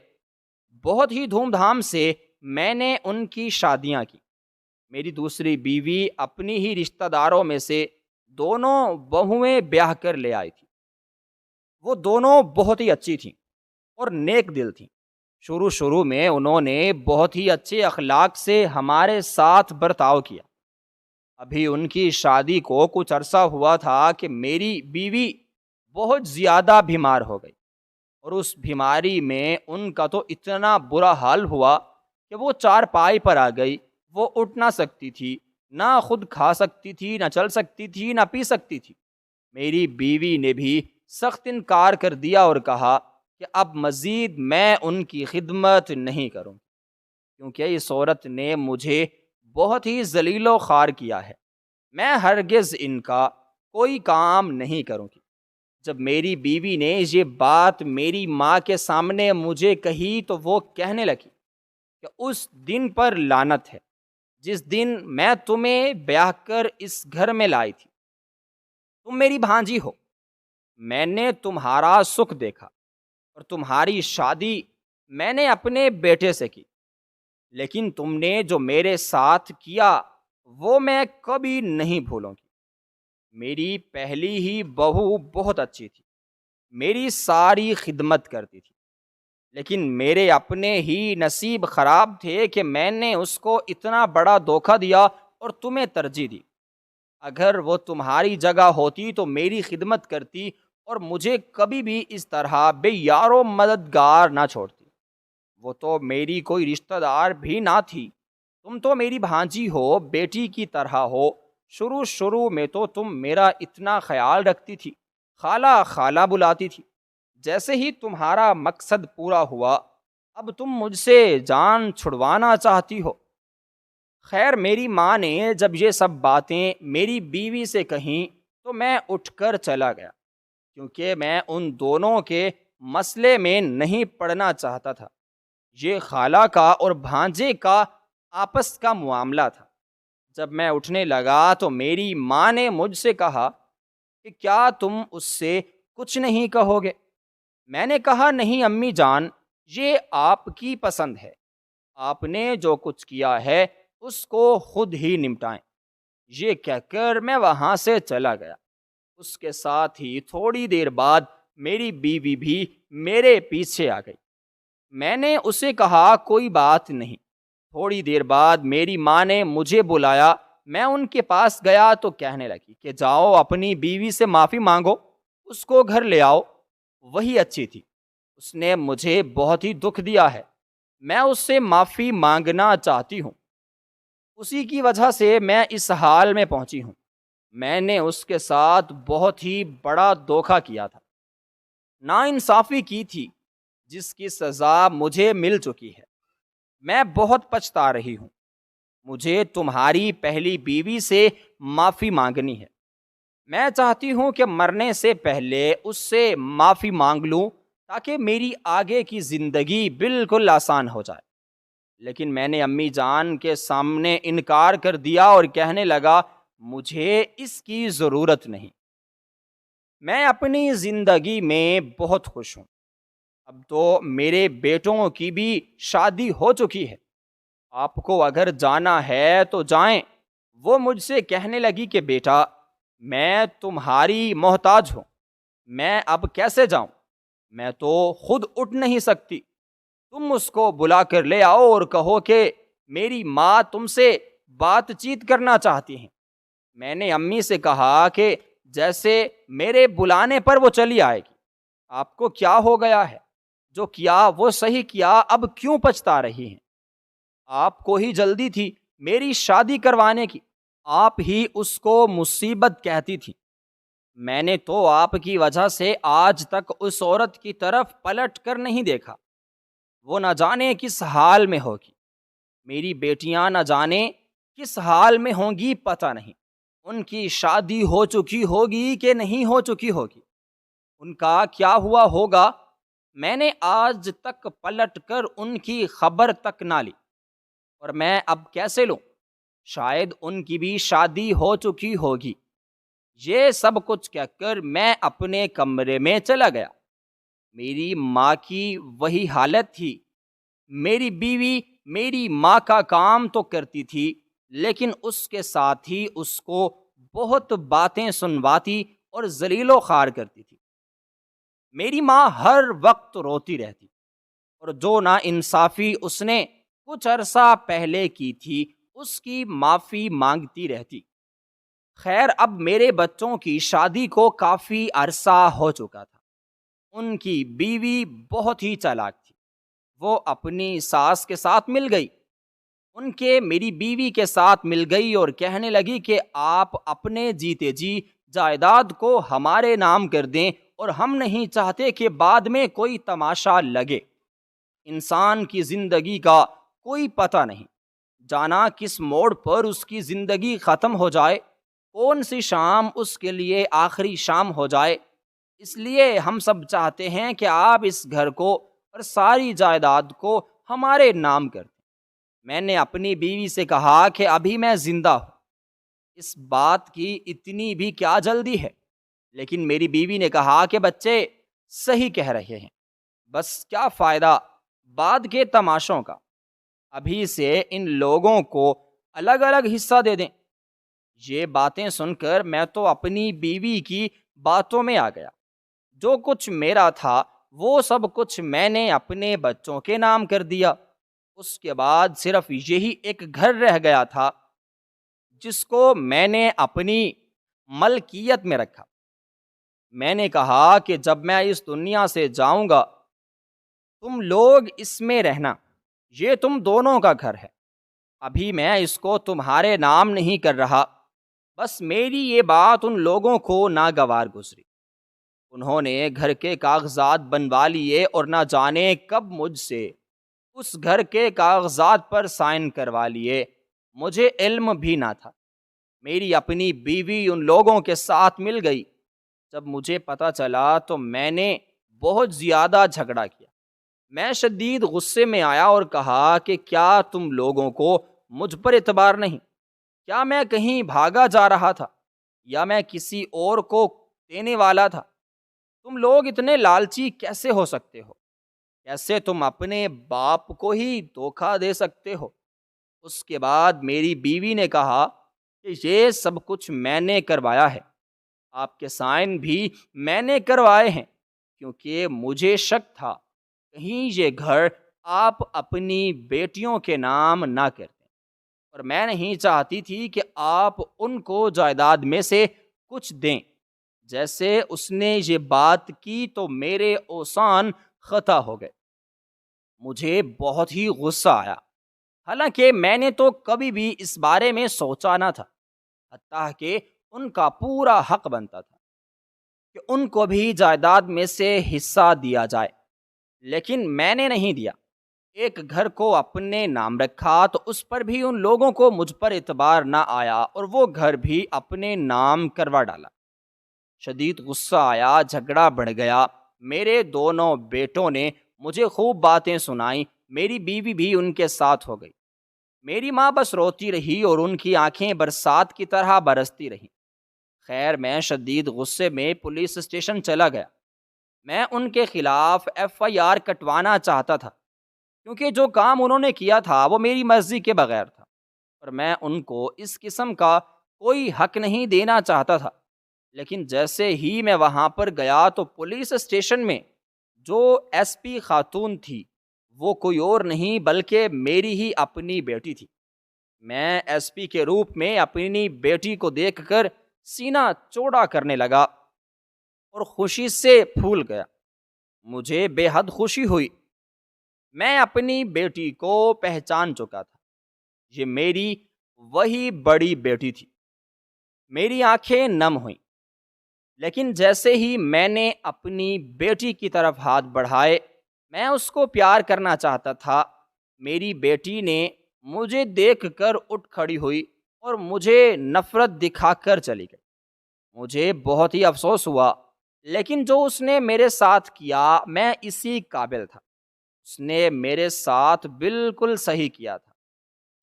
[SPEAKER 1] بہت ہی دھوم دھام سے میں نے ان کی شادیاں کی۔ میری دوسری بیوی اپنی ہی رشتہ داروں میں سے دونوں بہویں بیاہ کر لے آئی تھی۔ وہ دونوں بہت ہی اچھی تھیں اور نیک دل تھیں۔ شروع میں انہوں نے بہت ہی اچھے اخلاق سے ہمارے ساتھ برتاؤ کیا۔ ابھی ان کی شادی کو کچھ عرصہ ہوا تھا کہ میری بیوی بہت زیادہ بیمار ہو گئی، اور اس بیماری میں ان کا تو اتنا برا حال ہوا کہ وہ چارپائی پر آ گئی۔ وہ اٹھ نہ سکتی تھی، نہ خود کھا سکتی تھی، نہ چل سکتی تھی، نہ پی سکتی تھی۔ میری بیوی نے بھی سخت انکار کر دیا اور کہا کہ اب مزید میں ان کی خدمت نہیں کروں، کیونکہ اس عورت نے مجھے بہت ہی ذلیل و خوار کیا ہے، میں ہرگز ان کا کوئی کام نہیں کروں گی۔ جب میری بیوی نے یہ بات میری ماں کے سامنے مجھے کہی تو وہ کہنے لگی کہ اس دن پر لعنت ہے جس دن میں تمہیں بیاہ کر اس گھر میں لائی تھی۔ تم میری بھانجی ہو، میں نے تمہارا سکھ دیکھا، اور تمہاری شادی میں نے اپنے بیٹے سے کی، لیکن تم نے جو میرے ساتھ کیا وہ میں کبھی نہیں بھولوں گی۔ میری پہلی ہی بہو بہت اچھی تھی، میری ساری خدمت کرتی تھی، لیکن میرے اپنے ہی نصیب خراب تھے کہ میں نے اس کو اتنا بڑا دھوکہ دیا اور تمہیں ترجیح دی۔ اگر وہ تمہاری جگہ ہوتی تو میری خدمت کرتی اور مجھے کبھی بھی اس طرح بے یار و مددگار نہ چھوڑتی۔ وہ تو میری کوئی رشتہ دار بھی نہ تھی، تم تو میری بھانجی ہو، بیٹی کی طرح ہو۔ شروع میں تو تم میرا اتنا خیال رکھتی تھی، خالہ خالہ بلاتی تھی۔ جیسے ہی تمہارا مقصد پورا ہوا اب تم مجھ سے جان چھڑوانا چاہتی ہو۔ خیر میری ماں نے جب یہ سب باتیں میری بیوی سے کہیں تو میں اٹھ کر چلا گیا، کیونکہ میں ان دونوں کے مسئلے میں نہیں پڑنا چاہتا تھا۔ یہ خالہ کا اور بھانجے کا آپس کا معاملہ تھا۔ جب میں اٹھنے لگا تو میری ماں نے مجھ سے کہا کہ کیا تم اس سے کچھ نہیں کہو گے؟ میں نے کہا نہیں امی جان، یہ آپ کی پسند ہے، آپ نے جو کچھ کیا ہے اس کو خود ہی نمٹائیں۔ یہ کہہ کر میں وہاں سے چلا گیا۔ اس کے ساتھ ہی تھوڑی دیر بعد میری بیوی بھی میرے پیچھے آ گئی۔ میں نے اسے کہا کوئی بات نہیں۔ تھوڑی دیر بعد میری ماں نے مجھے بلایا، میں ان کے پاس گیا تو کہنے لگی کہ جاؤ اپنی بیوی سے معافی مانگو، اس کو گھر لے آؤ، وہی اچھی تھی، اس نے مجھے بہت ہی دکھ دیا ہے، میں اس سے معافی مانگنا چاہتی ہوں، اسی کی وجہ سے میں اس حال میں پہنچی ہوں۔ میں نے اس کے ساتھ بہت ہی بڑا دھوکہ کیا تھا، ناانصافی کی تھی، جس کی سزا مجھے مل چکی ہے۔ میں بہت پچھتا رہی ہوں۔ مجھے تمہاری پہلی بیوی سے معافی مانگنی ہے۔ میں چاہتی ہوں کہ مرنے سے پہلے اس سے معافی مانگ لوں تاکہ میری آگے کی زندگی بالکل آسان ہو جائے، لیکن میں نے امی جان کے سامنے انکار کر دیا اور کہنے لگا مجھے اس کی ضرورت نہیں، میں اپنی زندگی میں بہت خوش ہوں، اب تو میرے بیٹوں کی بھی شادی ہو چکی ہے، آپ کو اگر جانا ہے تو جائیں۔ وہ مجھ سے کہنے لگی کہ بیٹا میں تمہاری محتاج ہوں، میں اب کیسے جاؤں، میں تو خود اٹھ نہیں سکتی، تم اس کو بلا کر لے آؤ اور کہو کہ میری ماں تم سے بات چیت کرنا چاہتی ہیں۔ میں نے امی سے کہا کہ جیسے میرے بلانے پر وہ چلی آئے گی، آپ کو کیا ہو گیا ہے، جو کیا وہ صحیح کیا، اب کیوں پچھتا رہی ہیں؟ آپ کو ہی جلدی تھی میری شادی کروانے کی، آپ ہی اس کو مصیبت کہتی تھی، میں نے تو آپ کی وجہ سے آج تک اس عورت کی طرف پلٹ کر نہیں دیکھا، وہ نہ جانے کس حال میں ہوگی، میری بیٹیاں نہ جانے کس حال میں ہوں گی، پتہ نہیں ان کی شادی ہو چکی ہوگی کہ نہیں ہو چکی ہوگی، ان کا کیا ہوا ہوگا، میں نے آج تک پلٹ کر ان کی خبر تک نہ لی، اور میں اب کیسے لوں؟ شاید ان کی بھی شادی ہو چکی ہوگی، یہ سب کچھ کہہ کر میں اپنے کمرے میں چلا گیا۔ میری ماں کی وہی حالت تھی۔ میری بیوی میری ماں کا کام تو کرتی تھی، لیکن اس کے ساتھ ہی اس کو بہت باتیں سنواتی اور ذلیل و خوار کرتی تھی۔ میری ماں ہر وقت روتی رہتی، اور جو ناانصافی اس نے کچھ عرصہ پہلے کی تھی اس کی معافی مانگتی رہتی۔ خیر، اب میرے بچوں کی شادی کو کافی عرصہ ہو چکا تھا۔ ان کی بیوی بہت ہی چالاک تھی۔ وہ اپنی ساس کے ساتھ مل گئی۔ میری بیوی کے ساتھ مل گئی اور کہنے لگی کہ آپ اپنے جیتے جی جائیداد کو ہمارے نام کر دیں، اور ہم نہیں چاہتے کہ بعد میں کوئی تماشا لگے۔ انسان کی زندگی کا کوئی پتہ نہیں، جانا کس موڑ پر اس کی زندگی ختم ہو جائے، کون سی شام اس کے لیے آخری شام ہو جائے۔ اس لیے ہم سب چاہتے ہیں کہ آپ اس گھر کو اور ساری جائیداد کو ہمارے نام کر دیں۔ میں نے اپنی بیوی سے کہا کہ ابھی میں زندہ ہوں، اس بات کی اتنی بھی کیا جلدی ہے؟ لیکن میری بیوی نے کہا کہ بچے صحیح کہہ رہے ہیں، بس کیا فائدہ بعد کے تماشوں کا، ابھی سے ان لوگوں کو الگ الگ حصہ دے دیں۔ یہ باتیں سن کر میں تو اپنی بیوی کی باتوں میں آ گیا۔ جو کچھ میرا تھا وہ سب کچھ میں نے اپنے بچوں کے نام کر دیا۔ اس کے بعد صرف یہی ایک گھر رہ گیا تھا جس کو میں نے اپنی ملکیت میں رکھا۔ میں نے کہا کہ جب میں اس دنیا سے جاؤں گا تم لوگ اس میں رہنا، یہ تم دونوں کا گھر ہے۔ ابھی میں اس کو تمہارے نام نہیں کر رہا۔ بس میری یہ بات ان لوگوں کو ناگوار گزری۔ انہوں نے گھر کے کاغذات بنوا لیے اور نہ جانے کب مجھ سے اس گھر کے کاغذات پر سائن کروا لیے۔ مجھے علم بھی نہ تھا۔ میری اپنی بیوی ان لوگوں کے ساتھ مل گئی۔ جب مجھے پتہ چلا تو میں نے بہت زیادہ جھگڑا کیا۔ میں شدید غصے میں آیا اور کہا کہ کیا تم لوگوں کو مجھ پر اعتبار نہیں؟ کیا میں کہیں بھاگا جا رہا تھا یا میں کسی اور کو دینے والا تھا؟ تم لوگ اتنے لالچی کیسے ہو سکتے ہو؟ کیسے تم اپنے باپ کو ہی دھوکہ دے سکتے ہو؟ اس کے بعد میری بیوی نے کہا کہ یہ سب کچھ میں نے کروایا ہے، آپ کے سائن بھی میں نے کروائے ہیں، کیونکہ مجھے شک تھا کہیں یہ گھر آپ اپنی بیٹیوں کے نام نہ کر دیں، اور میں نہیں چاہتی تھی کہ آپ ان کو جائیداد میں سے کچھ دیں۔ جیسے اس نے یہ بات کی تو میرے اوسان خطا ہو گئے۔ مجھے بہت ہی غصہ آیا، حالانکہ میں نے تو کبھی بھی اس بارے میں سوچا نہ تھا، حتیٰ کہ ان کا پورا حق بنتا تھا کہ ان کو بھی جائیداد میں سے حصہ دیا جائے، لیکن میں نے نہیں دیا۔ ایک گھر کو اپنے نام رکھا تو اس پر بھی ان لوگوں کو مجھ پر اعتبار نہ آیا اور وہ گھر بھی اپنے نام کروا ڈالا۔ شدید غصہ آیا، جھگڑا بڑھ گیا۔ میرے دونوں بیٹوں نے مجھے خوب باتیں سنائیں، میری بیوی بھی ان کے ساتھ ہو گئی۔ میری ماں بس روتی رہی اور ان کی آنکھیں برسات کی طرح برستی رہیں۔ خیر، میں شدید غصے میں پولیس اسٹیشن چلا گیا۔ میں ان کے خلاف FIR کٹوانا چاہتا تھا، کیونکہ جو کام انہوں نے کیا تھا وہ میری مرضی کے بغیر تھا، اور میں ان کو اس قسم کا کوئی حق نہیں دینا چاہتا تھا۔ لیکن جیسے ہی میں وہاں پر گیا تو پولیس اسٹیشن میں جو SP خاتون تھی وہ کوئی اور نہیں بلکہ میری ہی اپنی بیٹی تھی۔ میں SP کے روپ میں اپنی بیٹی کو دیکھ کر سینہ چوڑا کرنے لگا اور خوشی سے پھول گیا۔ مجھے بے حد خوشی ہوئی۔ میں اپنی بیٹی کو پہچان چکا تھا، یہ میری وہی بڑی بیٹی تھی۔ میری آنکھیں نم ہوئیں، لیکن جیسے ہی میں نے اپنی بیٹی کی طرف ہاتھ بڑھائے، میں اس کو پیار کرنا چاہتا تھا، میری بیٹی نے مجھے دیکھ کر اٹھ کھڑی ہوئی اور مجھے نفرت دکھا کر چلی گئی۔ مجھے بہت ہی افسوس ہوا، لیکن جو اس نے میرے ساتھ کیا میں اسی قابل تھا۔ اس نے میرے ساتھ بالکل صحیح کیا تھا۔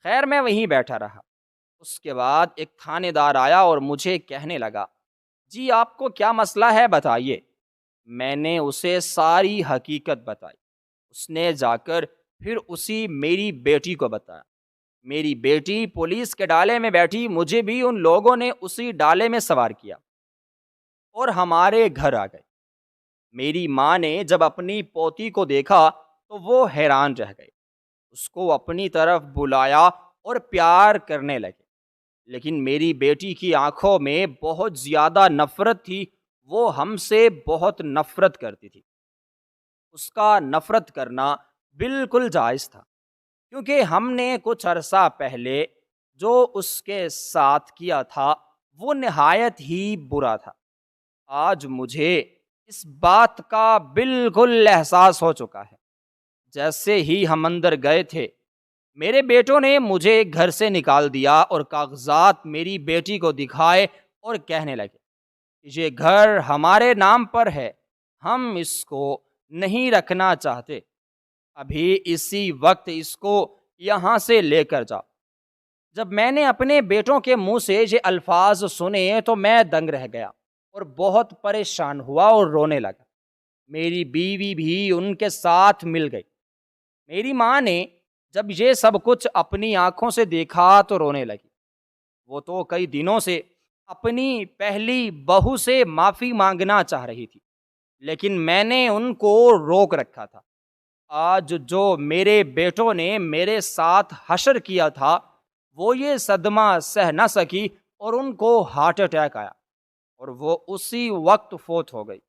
[SPEAKER 1] خیر، میں وہیں بیٹھا رہا۔ اس کے بعد ایک تھانے دار آیا اور مجھے کہنے لگا جی آپ کو کیا مسئلہ ہے بتائیے۔ میں نے اسے ساری حقیقت بتائی۔ اس نے جا کر پھر اسی میری بیٹی کو بتایا۔ میری بیٹی پولیس کے ڈالے میں بیٹھی، مجھے بھی ان لوگوں نے اسی ڈالے میں سوار کیا اور ہمارے گھر آ گئے۔ میری ماں نے جب اپنی پوتی کو دیکھا تو وہ حیران رہ گئے، اس کو اپنی طرف بلایا اور پیار کرنے لگے۔ لیکن میری بیٹی کی آنکھوں میں بہت زیادہ نفرت تھی، وہ ہم سے بہت نفرت کرتی تھی۔ اس کا نفرت کرنا بالکل جائز تھا، کیونکہ ہم نے کچھ عرصہ پہلے جو اس کے ساتھ کیا تھا وہ نہایت ہی برا تھا۔ آج مجھے اس بات کا بالکل احساس ہو چکا ہے۔ جیسے ہی ہم اندر گئے تھے، میرے بیٹوں نے مجھے گھر سے نکال دیا اور کاغذات میری بیٹی کو دکھائے اور کہنے لگے، یہ گھر ہمارے نام پر ہے، ہم اس کو نہیں رکھنا چاہتے، ابھی اسی وقت اس کو یہاں سے لے کر جاؤ۔ جب میں نے اپنے بیٹوں کے منہ سے یہ الفاظ سنے تو میں دنگ رہ گیا اور بہت پریشان ہوا اور رونے لگا۔ میری بیوی بھی ان کے ساتھ مل گئی۔ میری ماں نے جب یہ سب کچھ اپنی آنکھوں سے دیکھا تو رونے لگی۔ وہ تو کئی دنوں سے اپنی پہلی بہو سے معافی مانگنا چاہ رہی تھی، لیکن میں نے ان کو روک رکھا تھا۔ آج جو میرے بیٹوں نے میرے ساتھ حشر کیا تھا، وہ یہ صدمہ سہ نہ سکی اور ان کو ہارٹ اٹیک آیا اور وہ اسی وقت فوت ہو گئی۔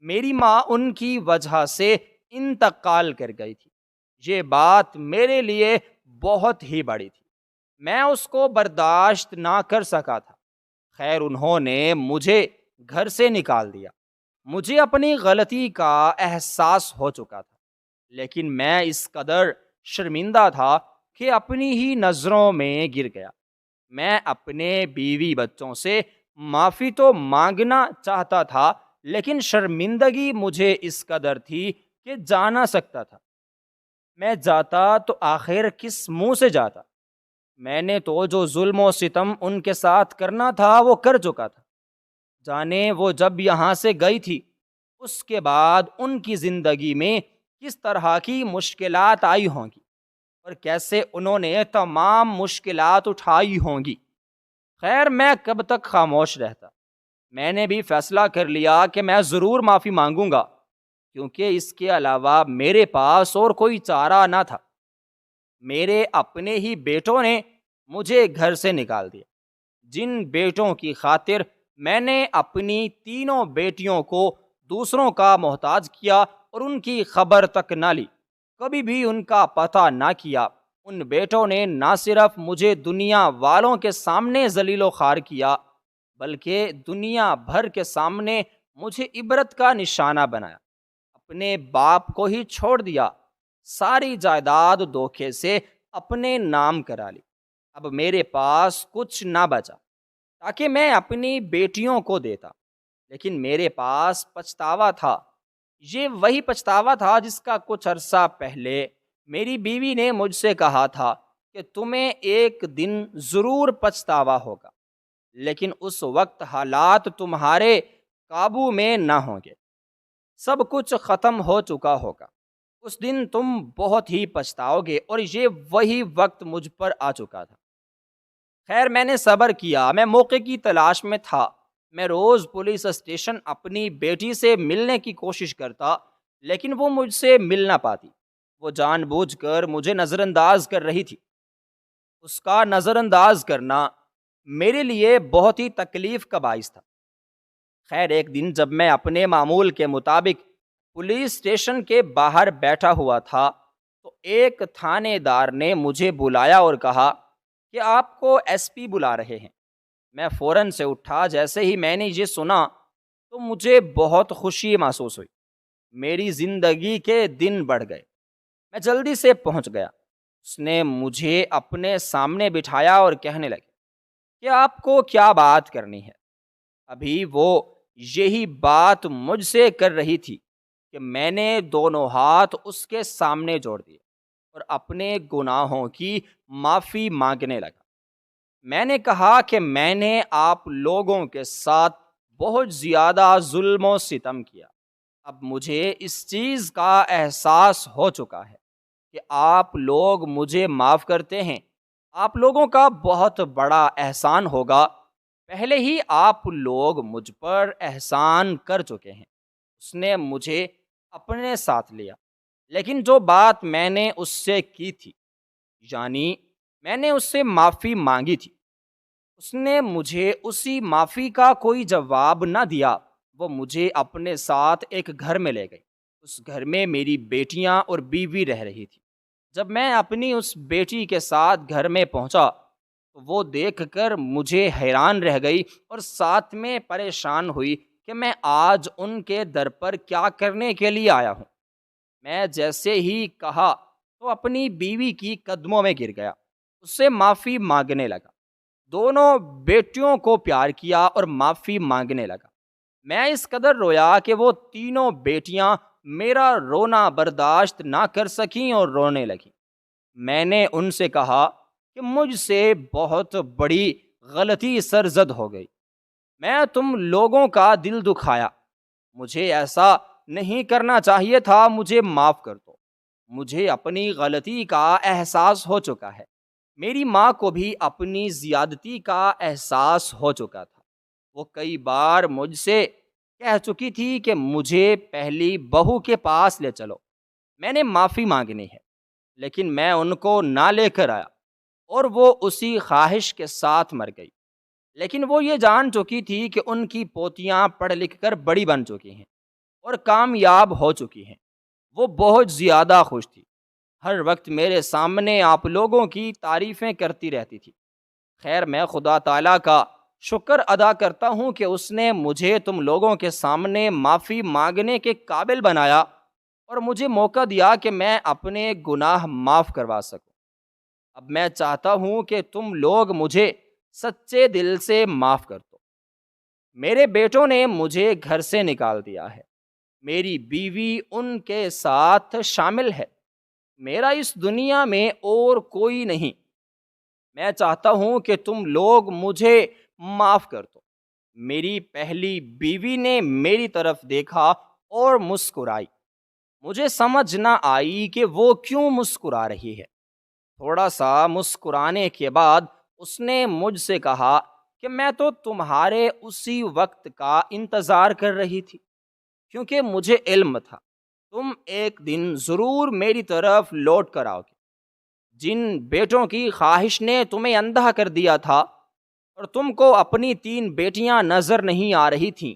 [SPEAKER 1] میری ماں ان کی وجہ سے انتقال کر گئی تھی۔ یہ بات میرے لیے بہت ہی بڑی تھی، میں اس کو برداشت نہ کر سکا تھا۔ خیر انہوں نے مجھے گھر سے نکال دیا۔ مجھے اپنی غلطی کا احساس ہو چکا تھا، لیکن میں اس قدر شرمندہ تھا کہ اپنی ہی نظروں میں گر گیا۔ میں اپنے بیوی بچوں سے معافی تو مانگنا چاہتا تھا، لیکن شرمندگی مجھے اس قدر تھی کہ جا نہ سکتا تھا۔ میں جاتا تو آخر کس منہ سے جاتا؟ میں نے تو جو ظلم و ستم ان کے ساتھ کرنا تھا وہ کر چکا تھا۔ جانے وہ جب یہاں سے گئی تھی، اس کے بعد ان کی زندگی میں کس طرح کی مشکلات آئی ہوں گی اور کیسے انہوں نے تمام مشکلات اٹھائی ہوں گی۔ خیر میں کب تک خاموش رہتا؟ میں نے بھی فیصلہ کر لیا کہ میں ضرور معافی مانگوں گا، کیونکہ اس کے علاوہ میرے پاس اور کوئی چارہ نہ تھا۔ میرے اپنے ہی بیٹوں نے مجھے گھر سے نکال دیا، جن بیٹوں کی خاطر میں نے اپنی تینوں بیٹیوں کو دوسروں کا محتاج کیا اور ان کی خبر تک نہ لی، کبھی بھی ان کا پتہ نہ کیا۔ ان بیٹوں نے نہ صرف مجھے دنیا والوں کے سامنے ذلیل و خوار کیا، بلکہ دنیا بھر کے سامنے مجھے عبرت کا نشانہ بنایا۔ اپنے باپ کو ہی چھوڑ دیا، ساری جائیداد دھوکے سے اپنے نام کرا لی۔ اب میرے پاس کچھ نہ بچا تاکہ میں اپنی بیٹیوں کو دیتا، لیکن میرے پاس پچھتاوا تھا۔ یہ وہی پچھتاوا تھا جس کا کچھ عرصہ پہلے میری بیوی نے مجھ سے کہا تھا کہ تمہیں ایک دن ضرور پچھتاوا ہوگا، لیکن اس وقت حالات تمہارے قابو میں نہ ہوں گے، سب کچھ ختم ہو چکا ہوگا، اس دن تم بہت ہی پچھتاؤ گے، اور یہ وہی وقت مجھ پر آ چکا تھا۔ خیر میں نے صبر کیا، میں موقع کی تلاش میں تھا۔ میں روز پولیس اسٹیشن اپنی بیٹی سے ملنے کی کوشش کرتا، لیکن وہ مجھ سے مل نہ پاتی۔ وہ جان بوجھ کر مجھے نظر انداز کر رہی تھی۔ اس کا نظر انداز کرنا میرے لیے بہت ہی تکلیف کا باعث تھا۔ خیر ایک دن جب میں اپنے معمول کے مطابق پولیس اسٹیشن کے باہر بیٹھا ہوا تھا تو ایک تھانے دار نے مجھے بلایا اور کہا کہ آپ کو ایس پی بلا رہے ہیں۔ میں فوراً سے اٹھا۔ جیسے ہی میں نے یہ سنا تو مجھے بہت خوشی محسوس ہوئی، میری زندگی کے دن بڑھ گئے۔ میں جلدی سے پہنچ گیا۔ اس نے مجھے اپنے سامنے بٹھایا اور کہنے لگے کہ آپ کو کیا بات کرنی ہے؟ ابھی وہ یہی بات مجھ سے کر رہی تھی کہ میں نے دونوں ہاتھ اس کے سامنے جوڑ دیے اور اپنے گناہوں کی معافی مانگنے لگا۔ میں نے کہا کہ میں نے آپ لوگوں کے ساتھ بہت زیادہ ظلم و ستم کیا۔ اب مجھے اس چیز کا احساس ہو چکا ہے کہ آپ لوگ مجھے معاف کرتے ہیں، آپ لوگوں کا بہت بڑا احسان ہوگا۔ پہلے ہی آپ لوگ مجھ پر احسان کر چکے ہیں۔ اس نے مجھے اپنے ساتھ لیا، لیکن جو بات میں نے اس سے کی تھی، یعنی میں نے اس سے معافی مانگی تھی، اس نے مجھے اسی معافی کا کوئی جواب نہ دیا۔ وہ مجھے اپنے ساتھ ایک گھر میں لے گئی۔ اس گھر میں میری بیٹیاں اور بیوی رہ رہی تھی۔ جب میں اپنی اس بیٹی کے ساتھ گھر میں پہنچا تو وہ دیکھ کر مجھے حیران رہ گئی اور ساتھ میں پریشان ہوئی کہ میں آج ان کے در پر کیا کرنے کے لیے آیا ہوں۔ میں جیسے ہی کہا تو اپنی بیوی کی قدموں میں گر گیا، اس سے معافی مانگنے لگا، دونوں بیٹیوں کو پیار کیا اور معافی مانگنے لگا۔ میں اس قدر رویا کہ وہ تینوں بیٹیاں میرا رونا برداشت نہ کر سکیں اور رونے لگیں۔ میں نے ان سے کہا کہ مجھ سے بہت بڑی غلطی سرزد ہو گئی، میں تم لوگوں کا دل دکھایا، مجھے ایسا نہیں کرنا چاہیے تھا، مجھے معاف کر دو۔ مجھے اپنی غلطی کا احساس ہو چکا ہے۔ میری ماں کو بھی اپنی زیادتی کا احساس ہو چکا تھا۔ وہ کئی بار مجھ سے کہہ چکی تھی کہ مجھے پہلی بہو کے پاس لے چلو، میں نے معافی مانگنی ہے، لیکن میں ان کو نہ لے کر آیا اور وہ اسی خواہش کے ساتھ مر گئی۔ لیکن وہ یہ جان چکی تھی کہ ان کی پوتیاں پڑھ لکھ کر بڑی بن چکی ہیں اور کامیاب ہو چکی ہیں۔ وہ بہت زیادہ خوش تھی، ہر وقت میرے سامنے آپ لوگوں کی تعریفیں کرتی رہتی تھی۔ خیر، میں خدا تعالیٰ کا شکر ادا کرتا ہوں کہ اس نے مجھے تم لوگوں کے سامنے معافی مانگنے کے قابل بنایا اور مجھے موقع دیا کہ میں اپنے گناہ معاف کروا سکوں۔ اب میں چاہتا ہوں کہ تم لوگ مجھے سچے دل سے معاف کر دو۔ میرے بیٹوں نے مجھے گھر سے نکال دیا ہے، میری بیوی ان کے ساتھ شامل ہے، میرا اس دنیا میں اور کوئی نہیں۔ میں چاہتا ہوں کہ تم لوگ مجھے معاف کر دو۔ میری پہلی بیوی نے میری طرف دیکھا اور مسکرائی۔ مجھے سمجھ نہ آئی کہ وہ کیوں مسکرا رہی ہے۔ تھوڑا سا مسکرانے کے بعد اس نے مجھ سے کہا کہ میں تو تمہارے اسی وقت کا انتظار کر رہی تھی، کیونکہ مجھے علم تھا تم ایک دن ضرور میری طرف لوٹ کر آؤ گے۔ جن بیٹوں کی خواہش نے تمہیں اندھا کر دیا تھا اور تم کو اپنی 3 بیٹیاں نظر نہیں آ رہی تھیں،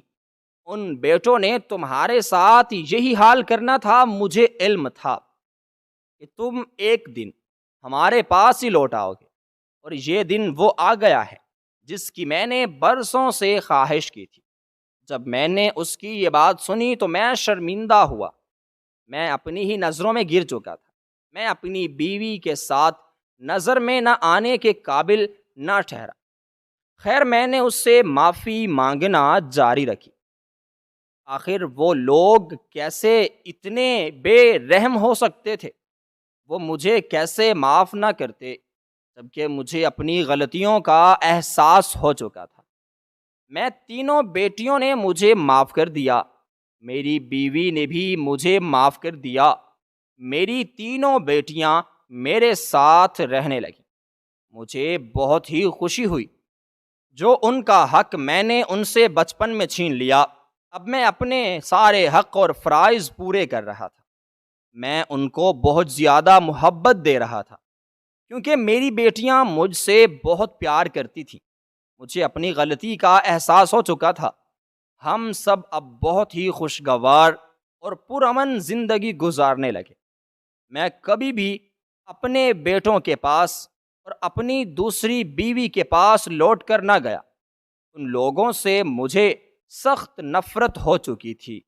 [SPEAKER 1] ان بیٹوں نے تمہارے ساتھ یہی حال کرنا تھا۔ مجھے علم تھا کہ تم ایک دن ہمارے پاس ہی لوٹ آؤ گے، اور یہ دن وہ آ گیا ہے جس کی میں نے برسوں سے خواہش کی تھی۔ جب میں نے اس کی یہ بات سنی تو میں شرمندہ ہوا، میں اپنی ہی نظروں میں گر چکا تھا۔ میں اپنی بیوی کے ساتھ نظر میں نہ آنے کے قابل نہ ٹھہرا۔ خیر، میں نے اس سے معافی مانگنا جاری رکھی۔ آخر وہ لوگ کیسے اتنے بے رحم ہو سکتے تھے؟ وہ مجھے کیسے معاف نہ کرتے جبکہ مجھے اپنی غلطیوں کا احساس ہو چکا تھا۔ میں تینوں بیٹیوں نے مجھے معاف کر دیا، میری بیوی نے بھی مجھے معاف کر دیا، میری تینوں بیٹیاں میرے ساتھ رہنے لگیں۔ مجھے بہت ہی خوشی ہوئی۔ جو ان کا حق میں نے ان سے بچپن میں چھین لیا، اب میں اپنے سارے حق اور فرائض پورے کر رہا تھا۔ میں ان کو بہت زیادہ محبت دے رہا تھا کیونکہ میری بیٹیاں مجھ سے بہت پیار کرتی تھیں۔ مجھے اپنی غلطی کا احساس ہو چکا تھا۔ ہم سب اب بہت ہی خوشگوار اور پرامن زندگی گزارنے لگے۔ میں کبھی بھی اپنے بیٹوں کے پاس اور اپنی دوسری بیوی کے پاس لوٹ کر نہ گیا۔ ان لوگوں سے مجھے سخت نفرت ہو چکی تھی۔